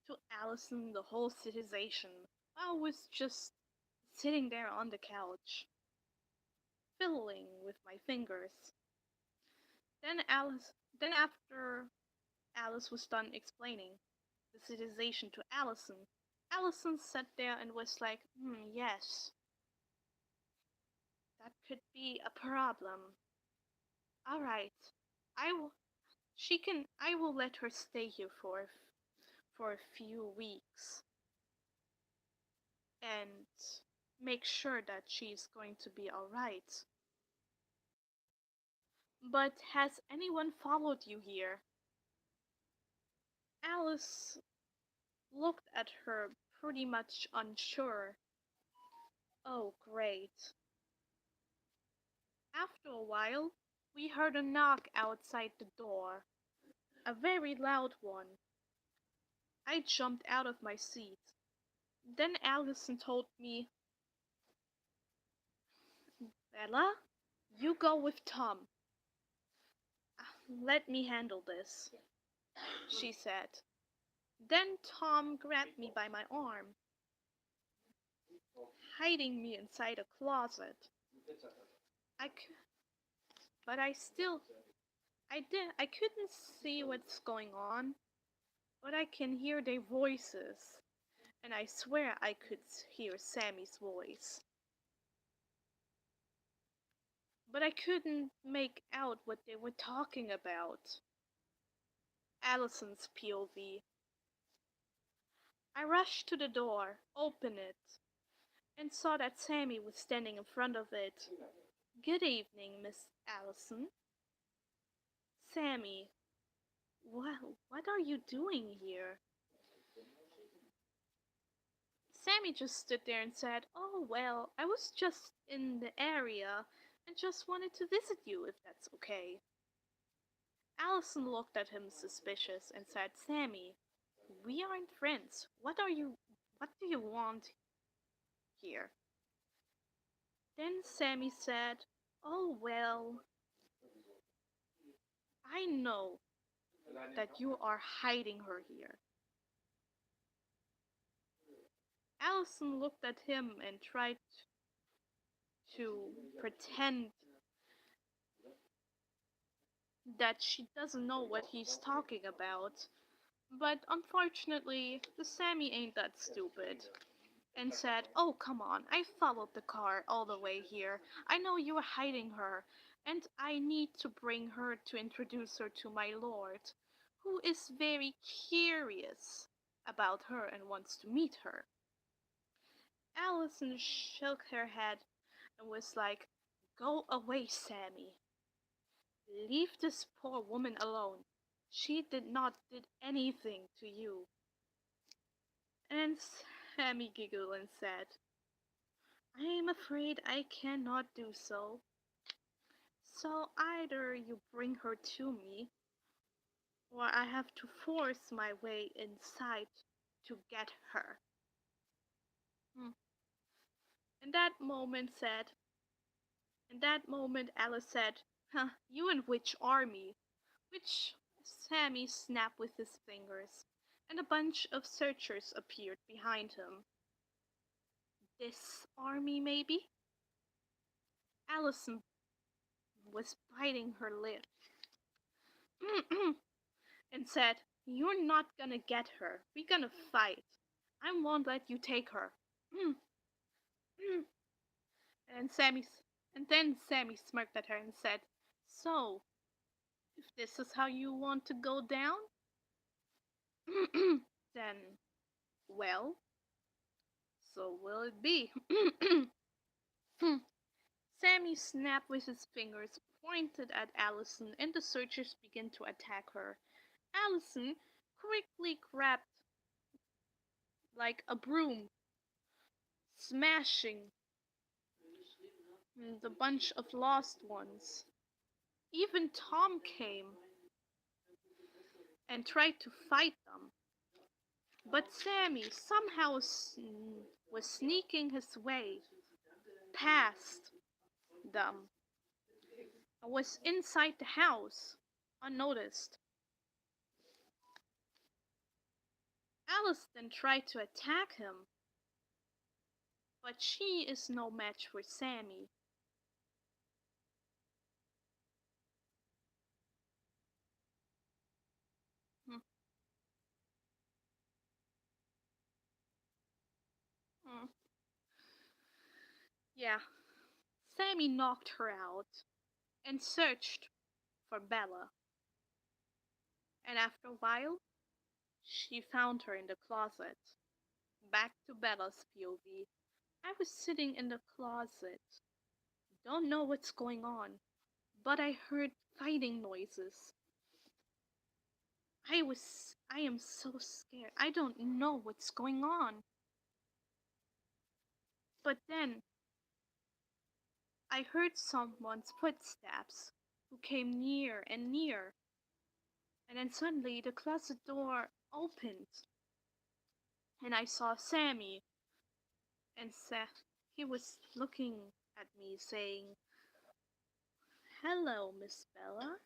to Allison the whole situation. I was just sitting there on the couch, fiddling with my fingers. Then after Alice was done explaining the situation to Allison, Allison sat there and was like, yes, that could be a problem. All right, I will. I will let her stay here for a few weeks and make sure that she's going to be all right. But has anyone followed you here?" Alice looked at her pretty much unsure. Oh, great. After a while, we heard a knock outside the door, a very loud one. I jumped out of my seat. Then Allison told me, "Bella, you go with Tom. Let me handle this," she said. Then Tom grabbed me by my arm, hiding me inside a closet. I c- but I couldn't see what's going on, but I can hear their voices, and I swear I could hear Sammy's voice. But I couldn't make out what they were talking about. Allison's POV. I rushed to the door, opened it, and saw that Sammy was standing in front of it. "Good evening, Miss Allison." "Sammy, what are you doing here?" Sammy just stood there and said, "Oh, well, I was just in the area and just wanted to visit you, if that's okay." Allison looked at him suspicious and said, "Sammy, we aren't friends. What do you want here?" Then Sammy said, "Oh well, I know that you are hiding her here." Allison looked at him and tried to pretend that she doesn't know what he's talking about. But unfortunately, the Sammy ain't that stupid and said, "Oh, come on, I followed the car all the way here. I know you are hiding her, and I need to bring her to introduce her to my lord, who is very curious about her and wants to meet her." Allison shook her head and was like, "Go away, Sammy. Leave this poor woman alone. She did not did anything to you." And Sammy giggled and said, "I am afraid I cannot do so. So either you bring her to me, or I have to force my way inside to get her." Hmm. In that moment said, in that moment Alice said, "Huh, you in which army?" Which Sammy snapped with his fingers, and a bunch of searchers appeared behind him. "This army, maybe?" Allison was biting her lip and said, "You're not gonna get her. We're gonna fight. I won't let you take her." and Sammy, and then Sammy smirked at her and said, "So, if this is how you want to go down, then, well, so will it be." Sammy snapped with his fingers, pointed at Allison, and the searchers began to attack her. Allison quickly grabbed like a broom, smashing the bunch of lost ones. Even Tom came and tried to fight them, but Sammy somehow was sneaking his way past them and was inside the house unnoticed. Alice then tried to attack him, but she is no match for Sammy. Hmm. Hmm. Yeah, Sammy knocked her out and searched for Bella, and after a while, she found her in the closet. Back to Bella's POV. "I was sitting in the closet. Don't know what's going on, but I heard fighting noises. I am so scared. I don't know what's going on. But then I heard someone's footsteps who came near and near, and then suddenly the closet door opened, and I saw Sammy, and he was looking at me saying, 'Hello, Miss Bella.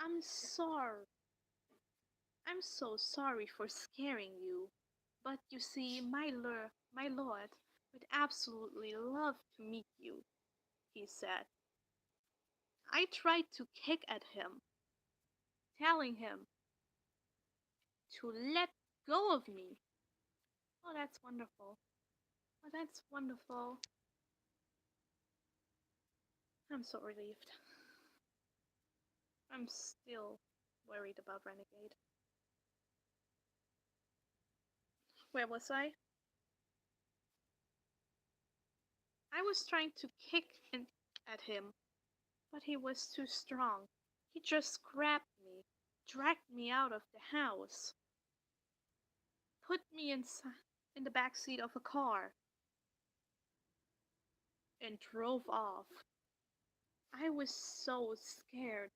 I'm sorry. I'm so sorry for scaring you, but you see, my lord would absolutely love to meet you,' he said. I tried to kick at him, telling him to let go of me." Oh, that's wonderful. Oh, that's wonderful. I'm so relieved. I'm still worried about Renegade. Where was I? I was trying to at him, but he was too strong. He just grabbed me, dragged me out of the house, put me in the back seat of a car, and drove off. I was so scared,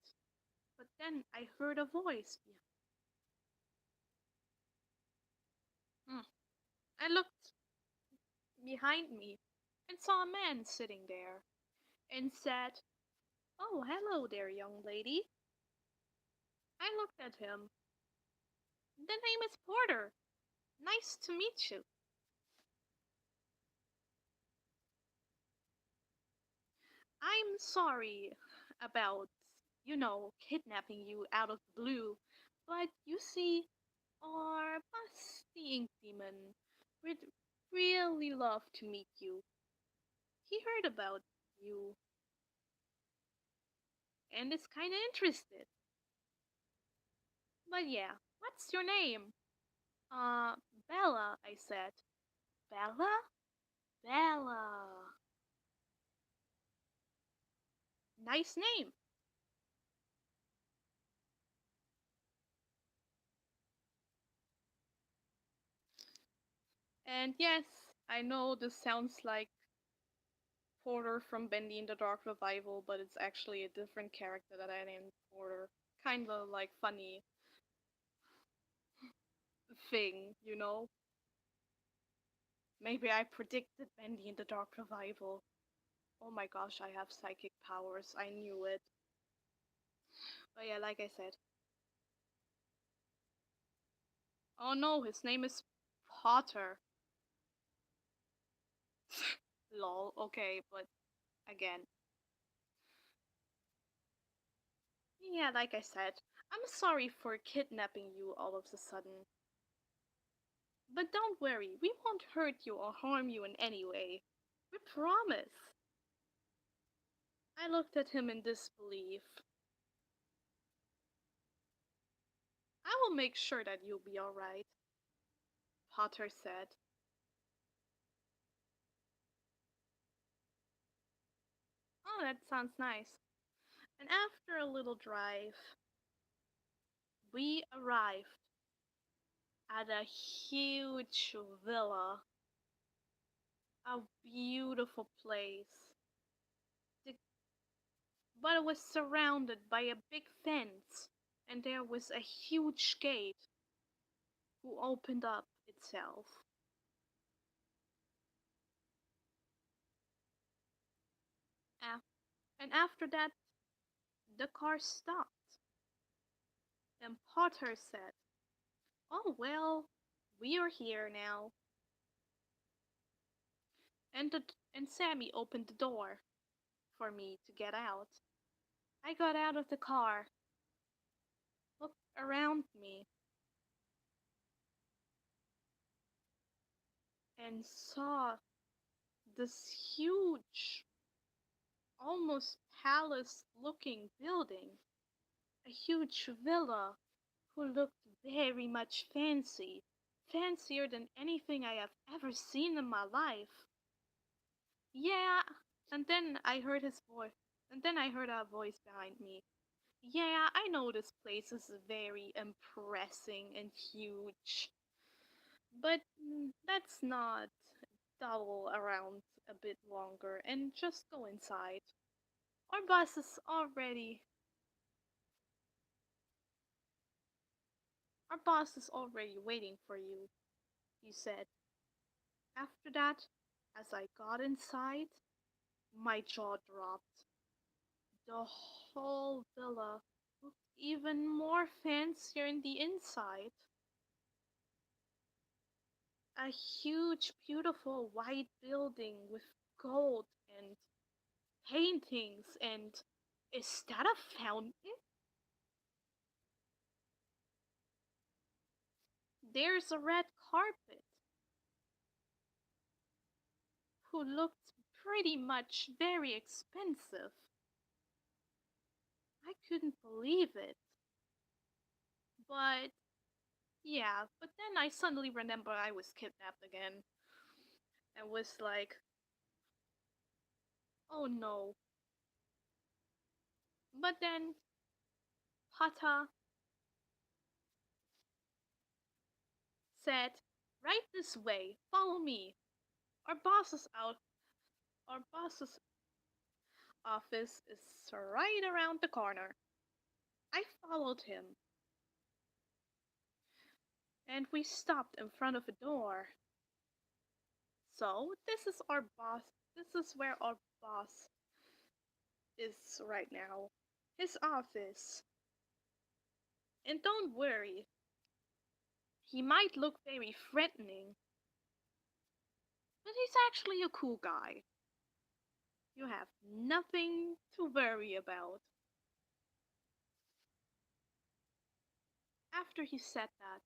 but then I heard a voice. Hmm. I looked behind me, and saw a man sitting there and said, "Oh, hello there, young lady." I looked at him. "The name is Porter. Nice to meet you." "I'm sorry about, kidnapping you out of the blue, but you see, our boss, the Ink Demon, would really love to meet you. He heard about you and is kinda interested. But yeah, what's your name?" Uh, Bella," I said. "Bella? Bella. Nice name." And yes, I know this sounds like Porter from Bendy in the Dark Revival, but it's actually a different character that I named Porter. Kinda like funny thing. Maybe I predicted Bendy in the Dark Revival. Oh my gosh, I have psychic powers. I knew it. But yeah, like I said. Oh no, his name is Potter. Lol, okay, but again. Yeah, like I said, I'm sorry for kidnapping you all of a sudden. But don't worry, we won't hurt you or harm you in any way. We promise. I looked at him in disbelief. "I will make sure that you'll be alright," Potter said. "Oh, that sounds nice." And after a little drive, we arrived at a huge villa, a beautiful place. The- But it was surrounded by a big fence, and there was a huge gate who opened up itself. And after that, the car stopped, and Potter said, "Oh well, we are here now." And Sammy opened the door for me to get out. I got out of the car, looked around me, and saw this huge, almost palace looking building. A huge villa who looked very much fancy. Fancier than anything I have ever seen in my life. "Yeah," and then I heard his voice. And then I heard a voice behind me. "Yeah, I know this place is very impressing and huge, but let's not dawdle around a bit longer and just go inside. Our bus is already our boss is already waiting for you," he said. After that, as I got inside, my jaw dropped. The whole villa looked even more fancier in the inside. A huge, beautiful white building with gold and paintings and is that a fountain? There's a red carpet who looked pretty much very expensive. I couldn't believe it. But yeah, but then I suddenly remember I was kidnapped again and was like, "Oh no." But then Hata said, "Right this way, follow me. Our boss is out. Our boss's office is right around the corner." I followed him, and we stopped in front of a door. "So, this is our boss." This is where our boss is right now. His office. And don't worry, he might look very threatening, but he's actually a cool guy. You have nothing to worry about. After he said that,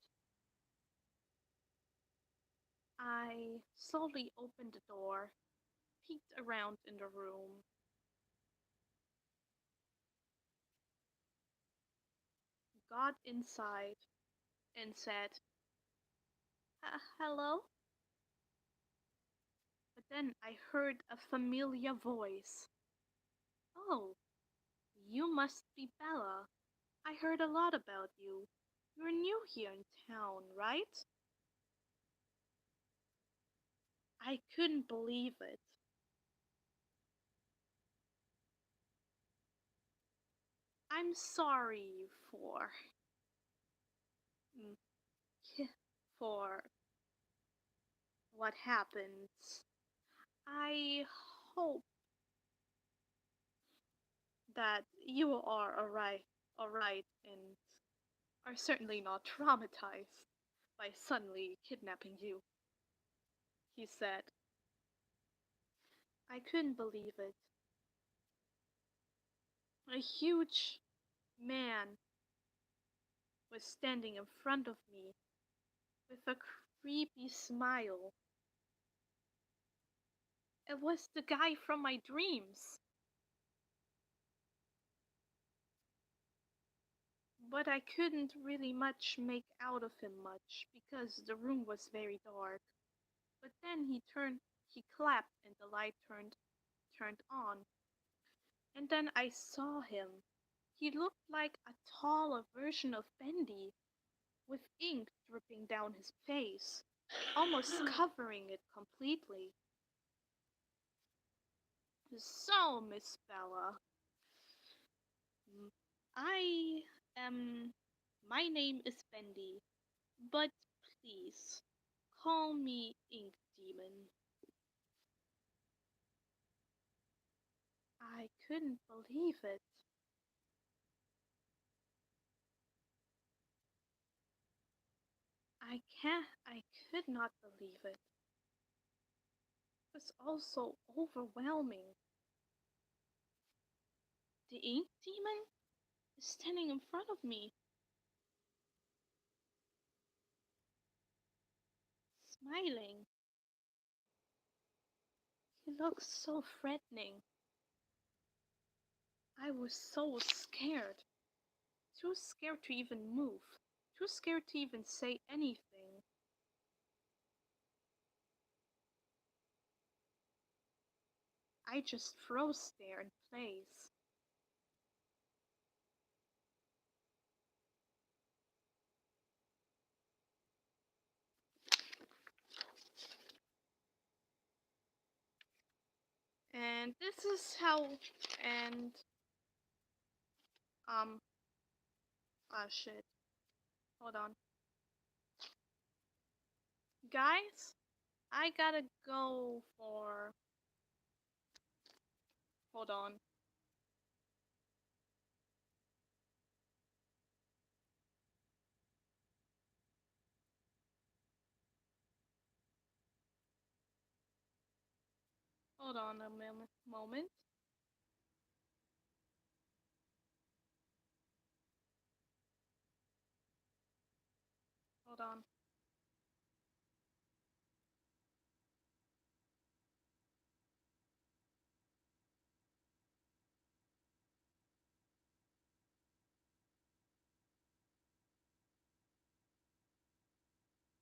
I slowly opened the door, peeked around in the room. Got inside, and said, Hello? But then I heard a familiar voice. Oh, you must be Bella. I heard a lot about you. You're new here in town, right? I couldn't believe it. I'm sorry mm, for what happened. I hope that you are alright, and are certainly not traumatized by suddenly kidnapping you, he said. I couldn't believe it. A huge man was standing in front of me with a creepy smile. It was the guy from my dreams. But I couldn't really much make out of him much because the room was very dark. But then he clapped and the light turned on. And then I saw him. He looked like a taller version of Bendy, with ink dripping down his face, almost covering it completely. So, Miss Bella, I am. My name is Bendy, but please call me Ink Demon. I couldn't believe it. I could not believe it. It was also overwhelming. The Ink Demon is standing in front of me, smiling. He looks so threatening. I was so scared. Too scared to even move. Too scared to even say anything. I just froze there in place. And this is how, and, um, shit. Hold on. Guys, I gotta go for, hold on. Hold on a moment. Hold on.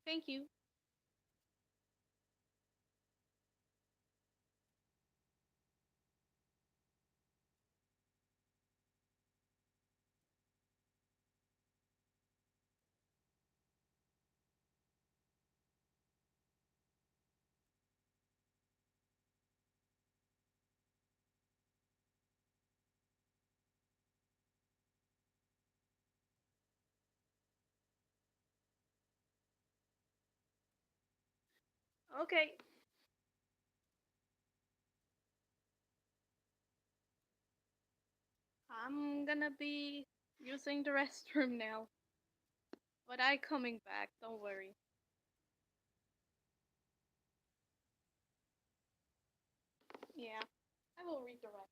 Thank you. Okay. I'm gonna be using the restroom now. But I coming back, don't worry. Yeah, I will read the rest.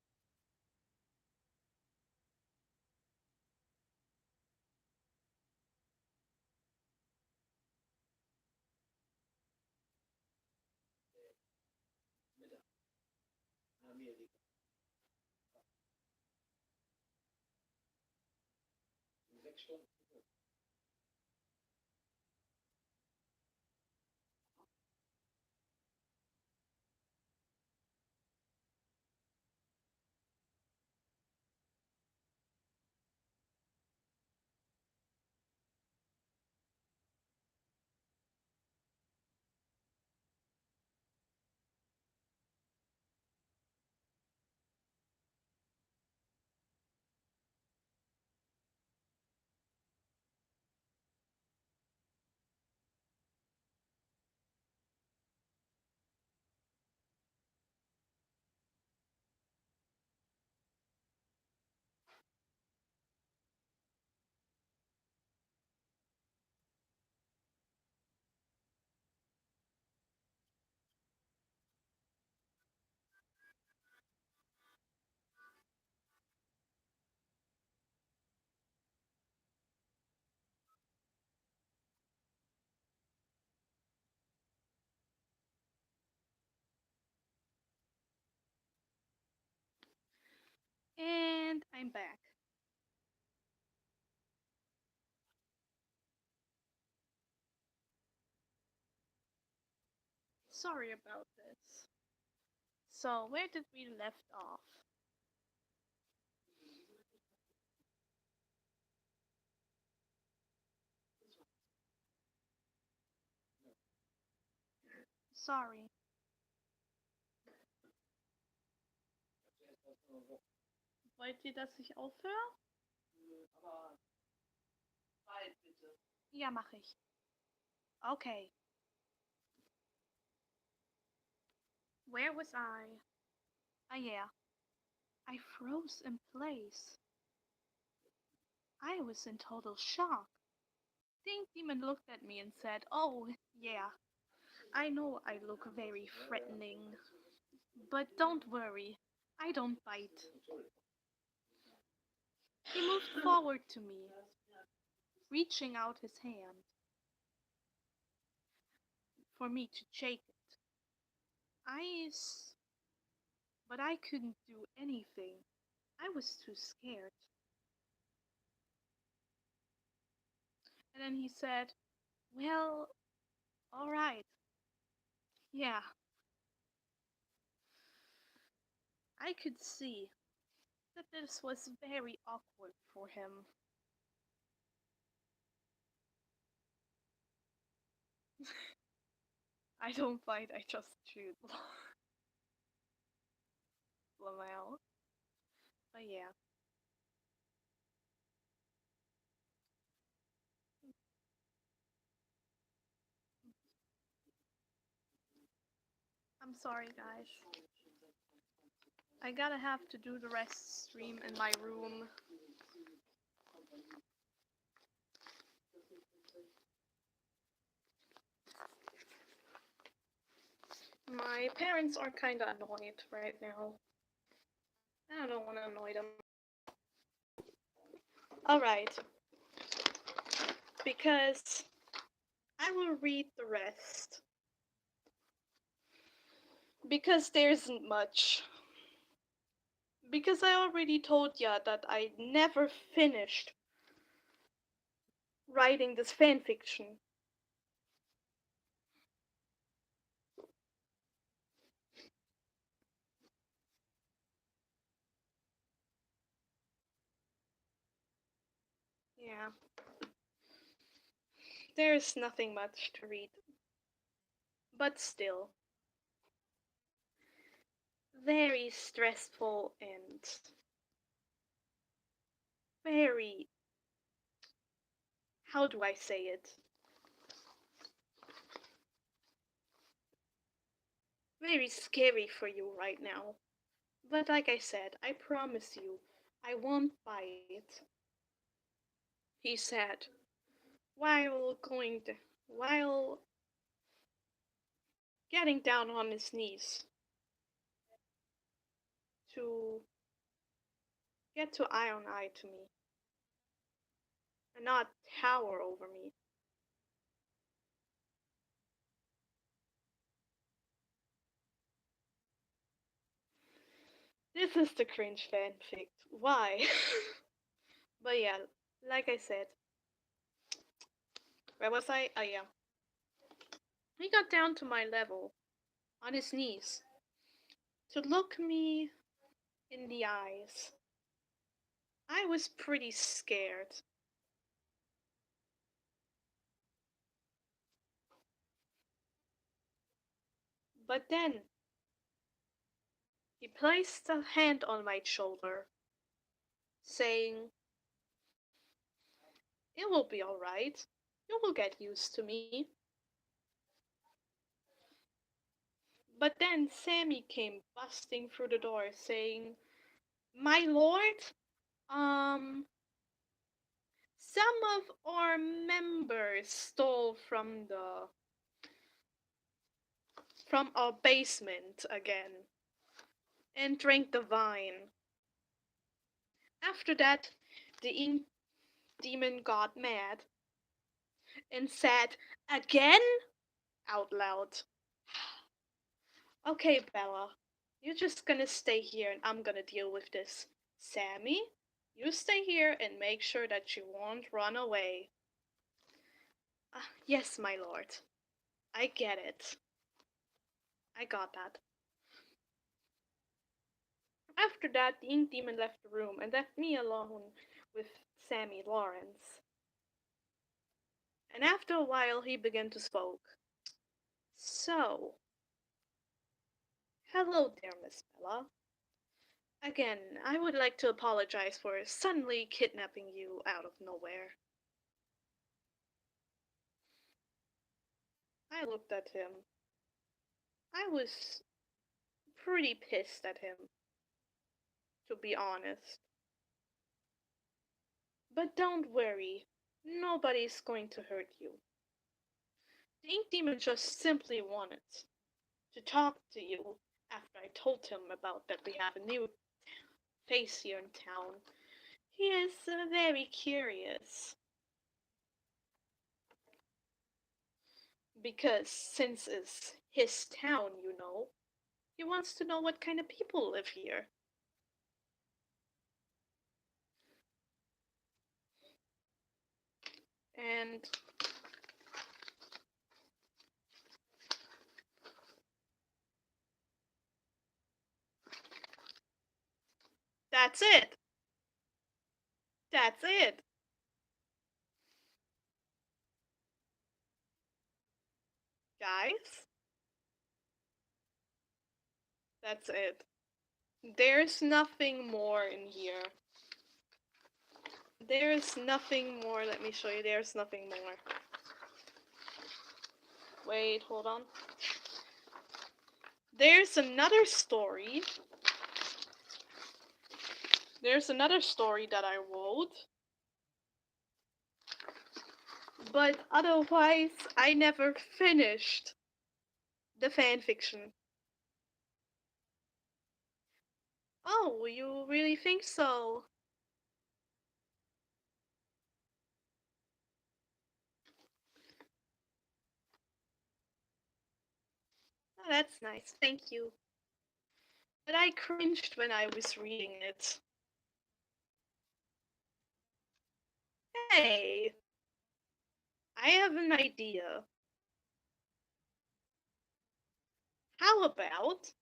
And I'm back. Sorry about this. So, where did we left off? Sorry. Wollt ihr, dass ich aufhöre? Ja, mache ich. Okay. Where was I? Ah, yeah. I froze in place. I was in total shock. Think Demon looked at me and said, "Oh, yeah, I know I look very threatening. But don't worry, I don't bite." He moved forward to me, reaching out his hand for me to shake it. I but I couldn't do anything. I was too scared. And then he said, "Well, alright." Yeah, I could see that this was very awkward for him. I don't bite, I just shoot them out. But yeah, I'm sorry, guys. I gotta have to do the rest stream in my room. My parents are kinda annoyed right now. I don't wanna annoy them. Alright, because I will read the rest. Because there isn't much. Because I already told ya that I never finished writing this fanfiction. Yeah. There's nothing much to read. But still, very stressful and very, how do I say it? Very scary for you right now. But like I said, I promise you, I won't buy it, he said, while while getting down on his knees to get to eye on eye to me and not tower over me. This is the cringe fanfic. Why? But yeah, like I said, where was I? Oh yeah. He got down to my level, on his knees, to look me in the eyes. I was pretty scared. But then he placed a hand on my shoulder, saying, "It will be alright. You will get used to me." But then Sammy came busting through the door, saying, "My lord, um, some of our members stole from our basement again and drank the wine." After that, the ink demon got mad and said, "Again?" out loud. "Okay, Bella, you're just gonna stay here and I'm gonna deal with this. Sammy, you stay here and make sure that you won't run away." Yes, my lord. I get it. I got that. After that, the ink demon left the room and left me alone with Sammy Lawrence. And after a while, he began to speak. "So, hello there, Miss Bella. Again, I would like to apologize for suddenly kidnapping you out of nowhere." I looked at him. I was pretty pissed at him, to be honest. "But don't worry, nobody's going to hurt you. The ink demon just simply wanted to talk to you after I told him about that we have a new face here in town. He is very curious. Because since it's his town, he wants to know what kind of people live here." And that's it. That's it. Guys, that's it. There's nothing more in here. There's nothing more. Let me show you. There's nothing more. Wait, hold on. There's another story. There's another story that I wrote. But otherwise, I never finished the fanfiction. Oh, you really think so? Oh, that's nice. Thank you. But I cringed when I was reading it. Hey, I have an idea. How about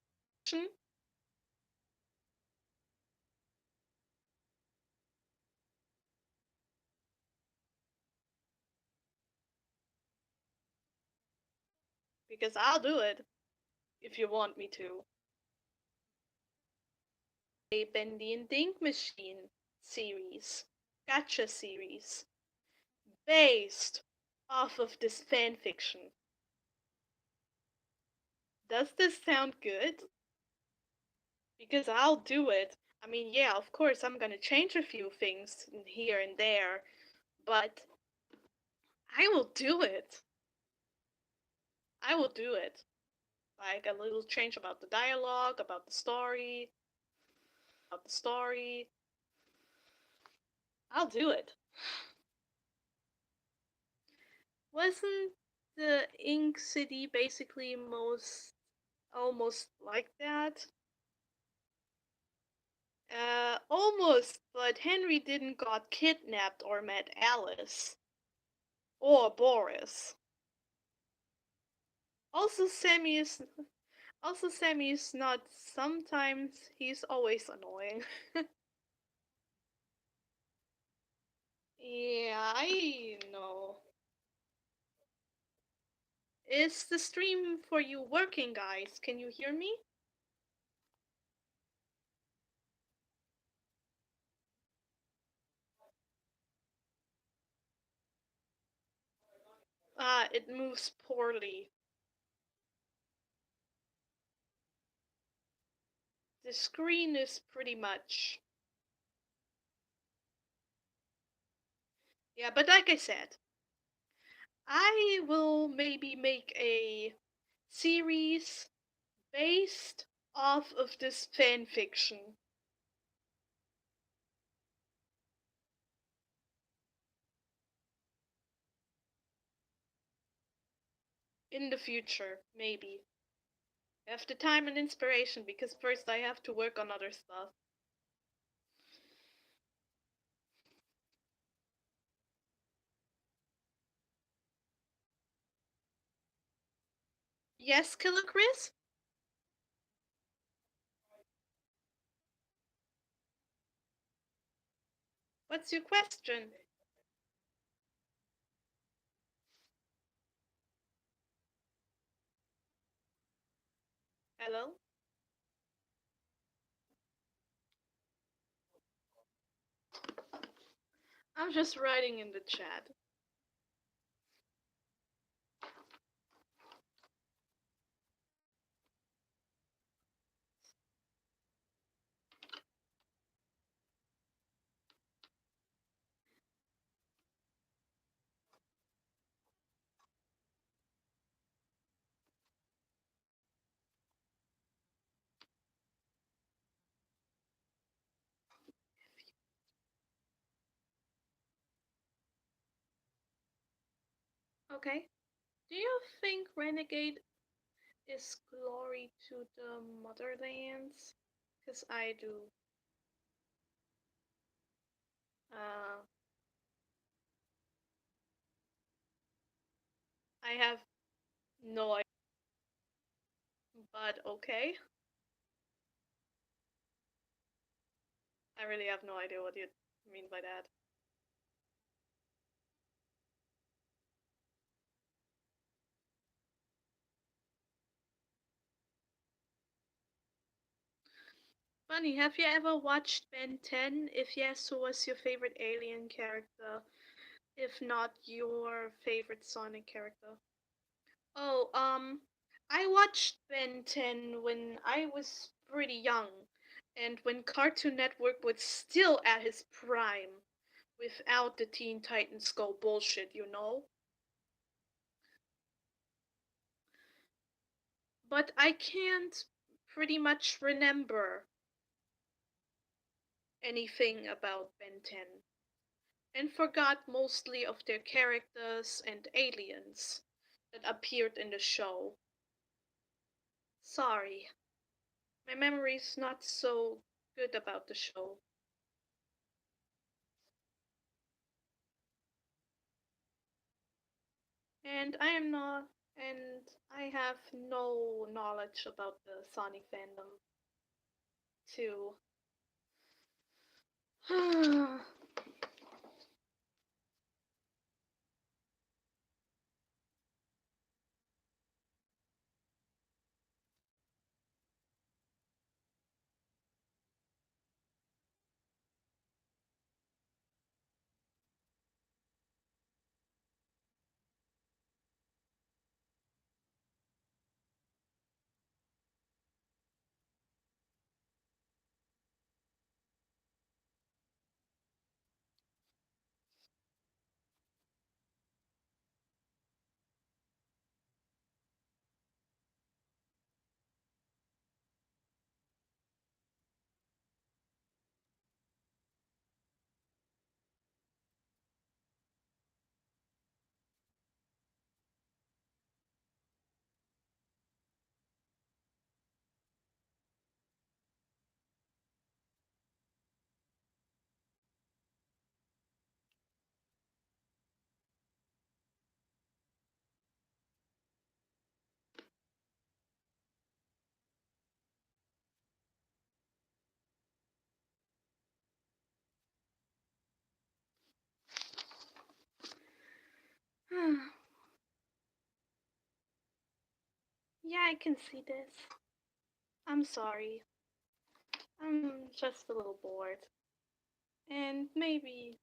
because I'll do it if you want me to. A Bendy and Dink Machine series, gotcha series, based off of this fanfiction. Does this sound good? Because I'll do it. I mean, yeah, of course, I'm gonna change a few things here and there, but I will do it. I will do it. Like a little change about the dialogue, about the story, about the story. I'll do it. Wasn't the Ink City basically most almost like that? Almost, but Henry didn't got kidnapped or met Alice or Boris. Also, Sammy is not. Sometimes he's always annoying. Yeah, I know. Is the stream for you working, guys? Can you hear me? Ah, it moves poorly. The screen is pretty much. Yeah, but like I said, I will maybe make a series based off of this fan fiction in the future, maybe. I have the time and inspiration because first I have to work on other stuff. Yes, Killer Chris? What's your question? Hello? I'm just writing in the chat. Okay. Do you think Renegade is glory to the motherlands? Because I do. Uh, I have no idea, but okay. I really have no idea what you mean by that. Funny, have you ever watched Ben 10? If yes, who was your favorite alien character? If not, your favorite Sonic character? Oh, I watched Ben 10 when I was pretty young, and when Cartoon Network was still at his prime, without the Teen Titans Go bullshit, you know? But I can't pretty much remember anything about Ben 10, and forgot mostly of their characters and aliens that appeared in the show. Sorry, my memory's not so good about the show. And I am not, and I have no knowledge about the Sonic fandom, too. Yeah, I can see this. I'm sorry. I'm just a little bored. And maybe.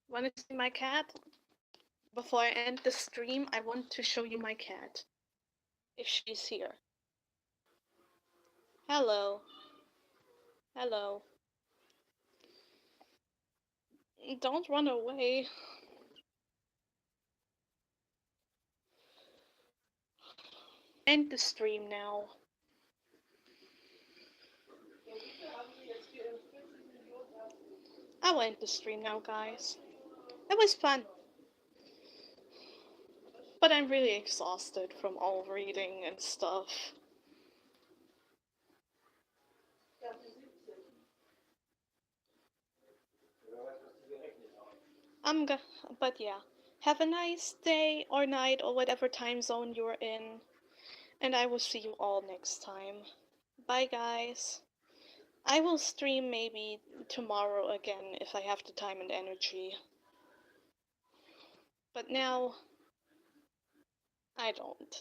Wanna see my cat? Before I end the stream, I want to show you my cat. If she's here. Hello. Hello. Don't run away. End the stream now. I will end the stream now, guys. It was fun. But I'm really exhausted from all reading and stuff. I'm go- but yeah. Have a nice day or night or whatever time zone you're in. And I will see you all next time. Bye, guys. I will stream maybe tomorrow again if I have the time and energy. But now, I don't.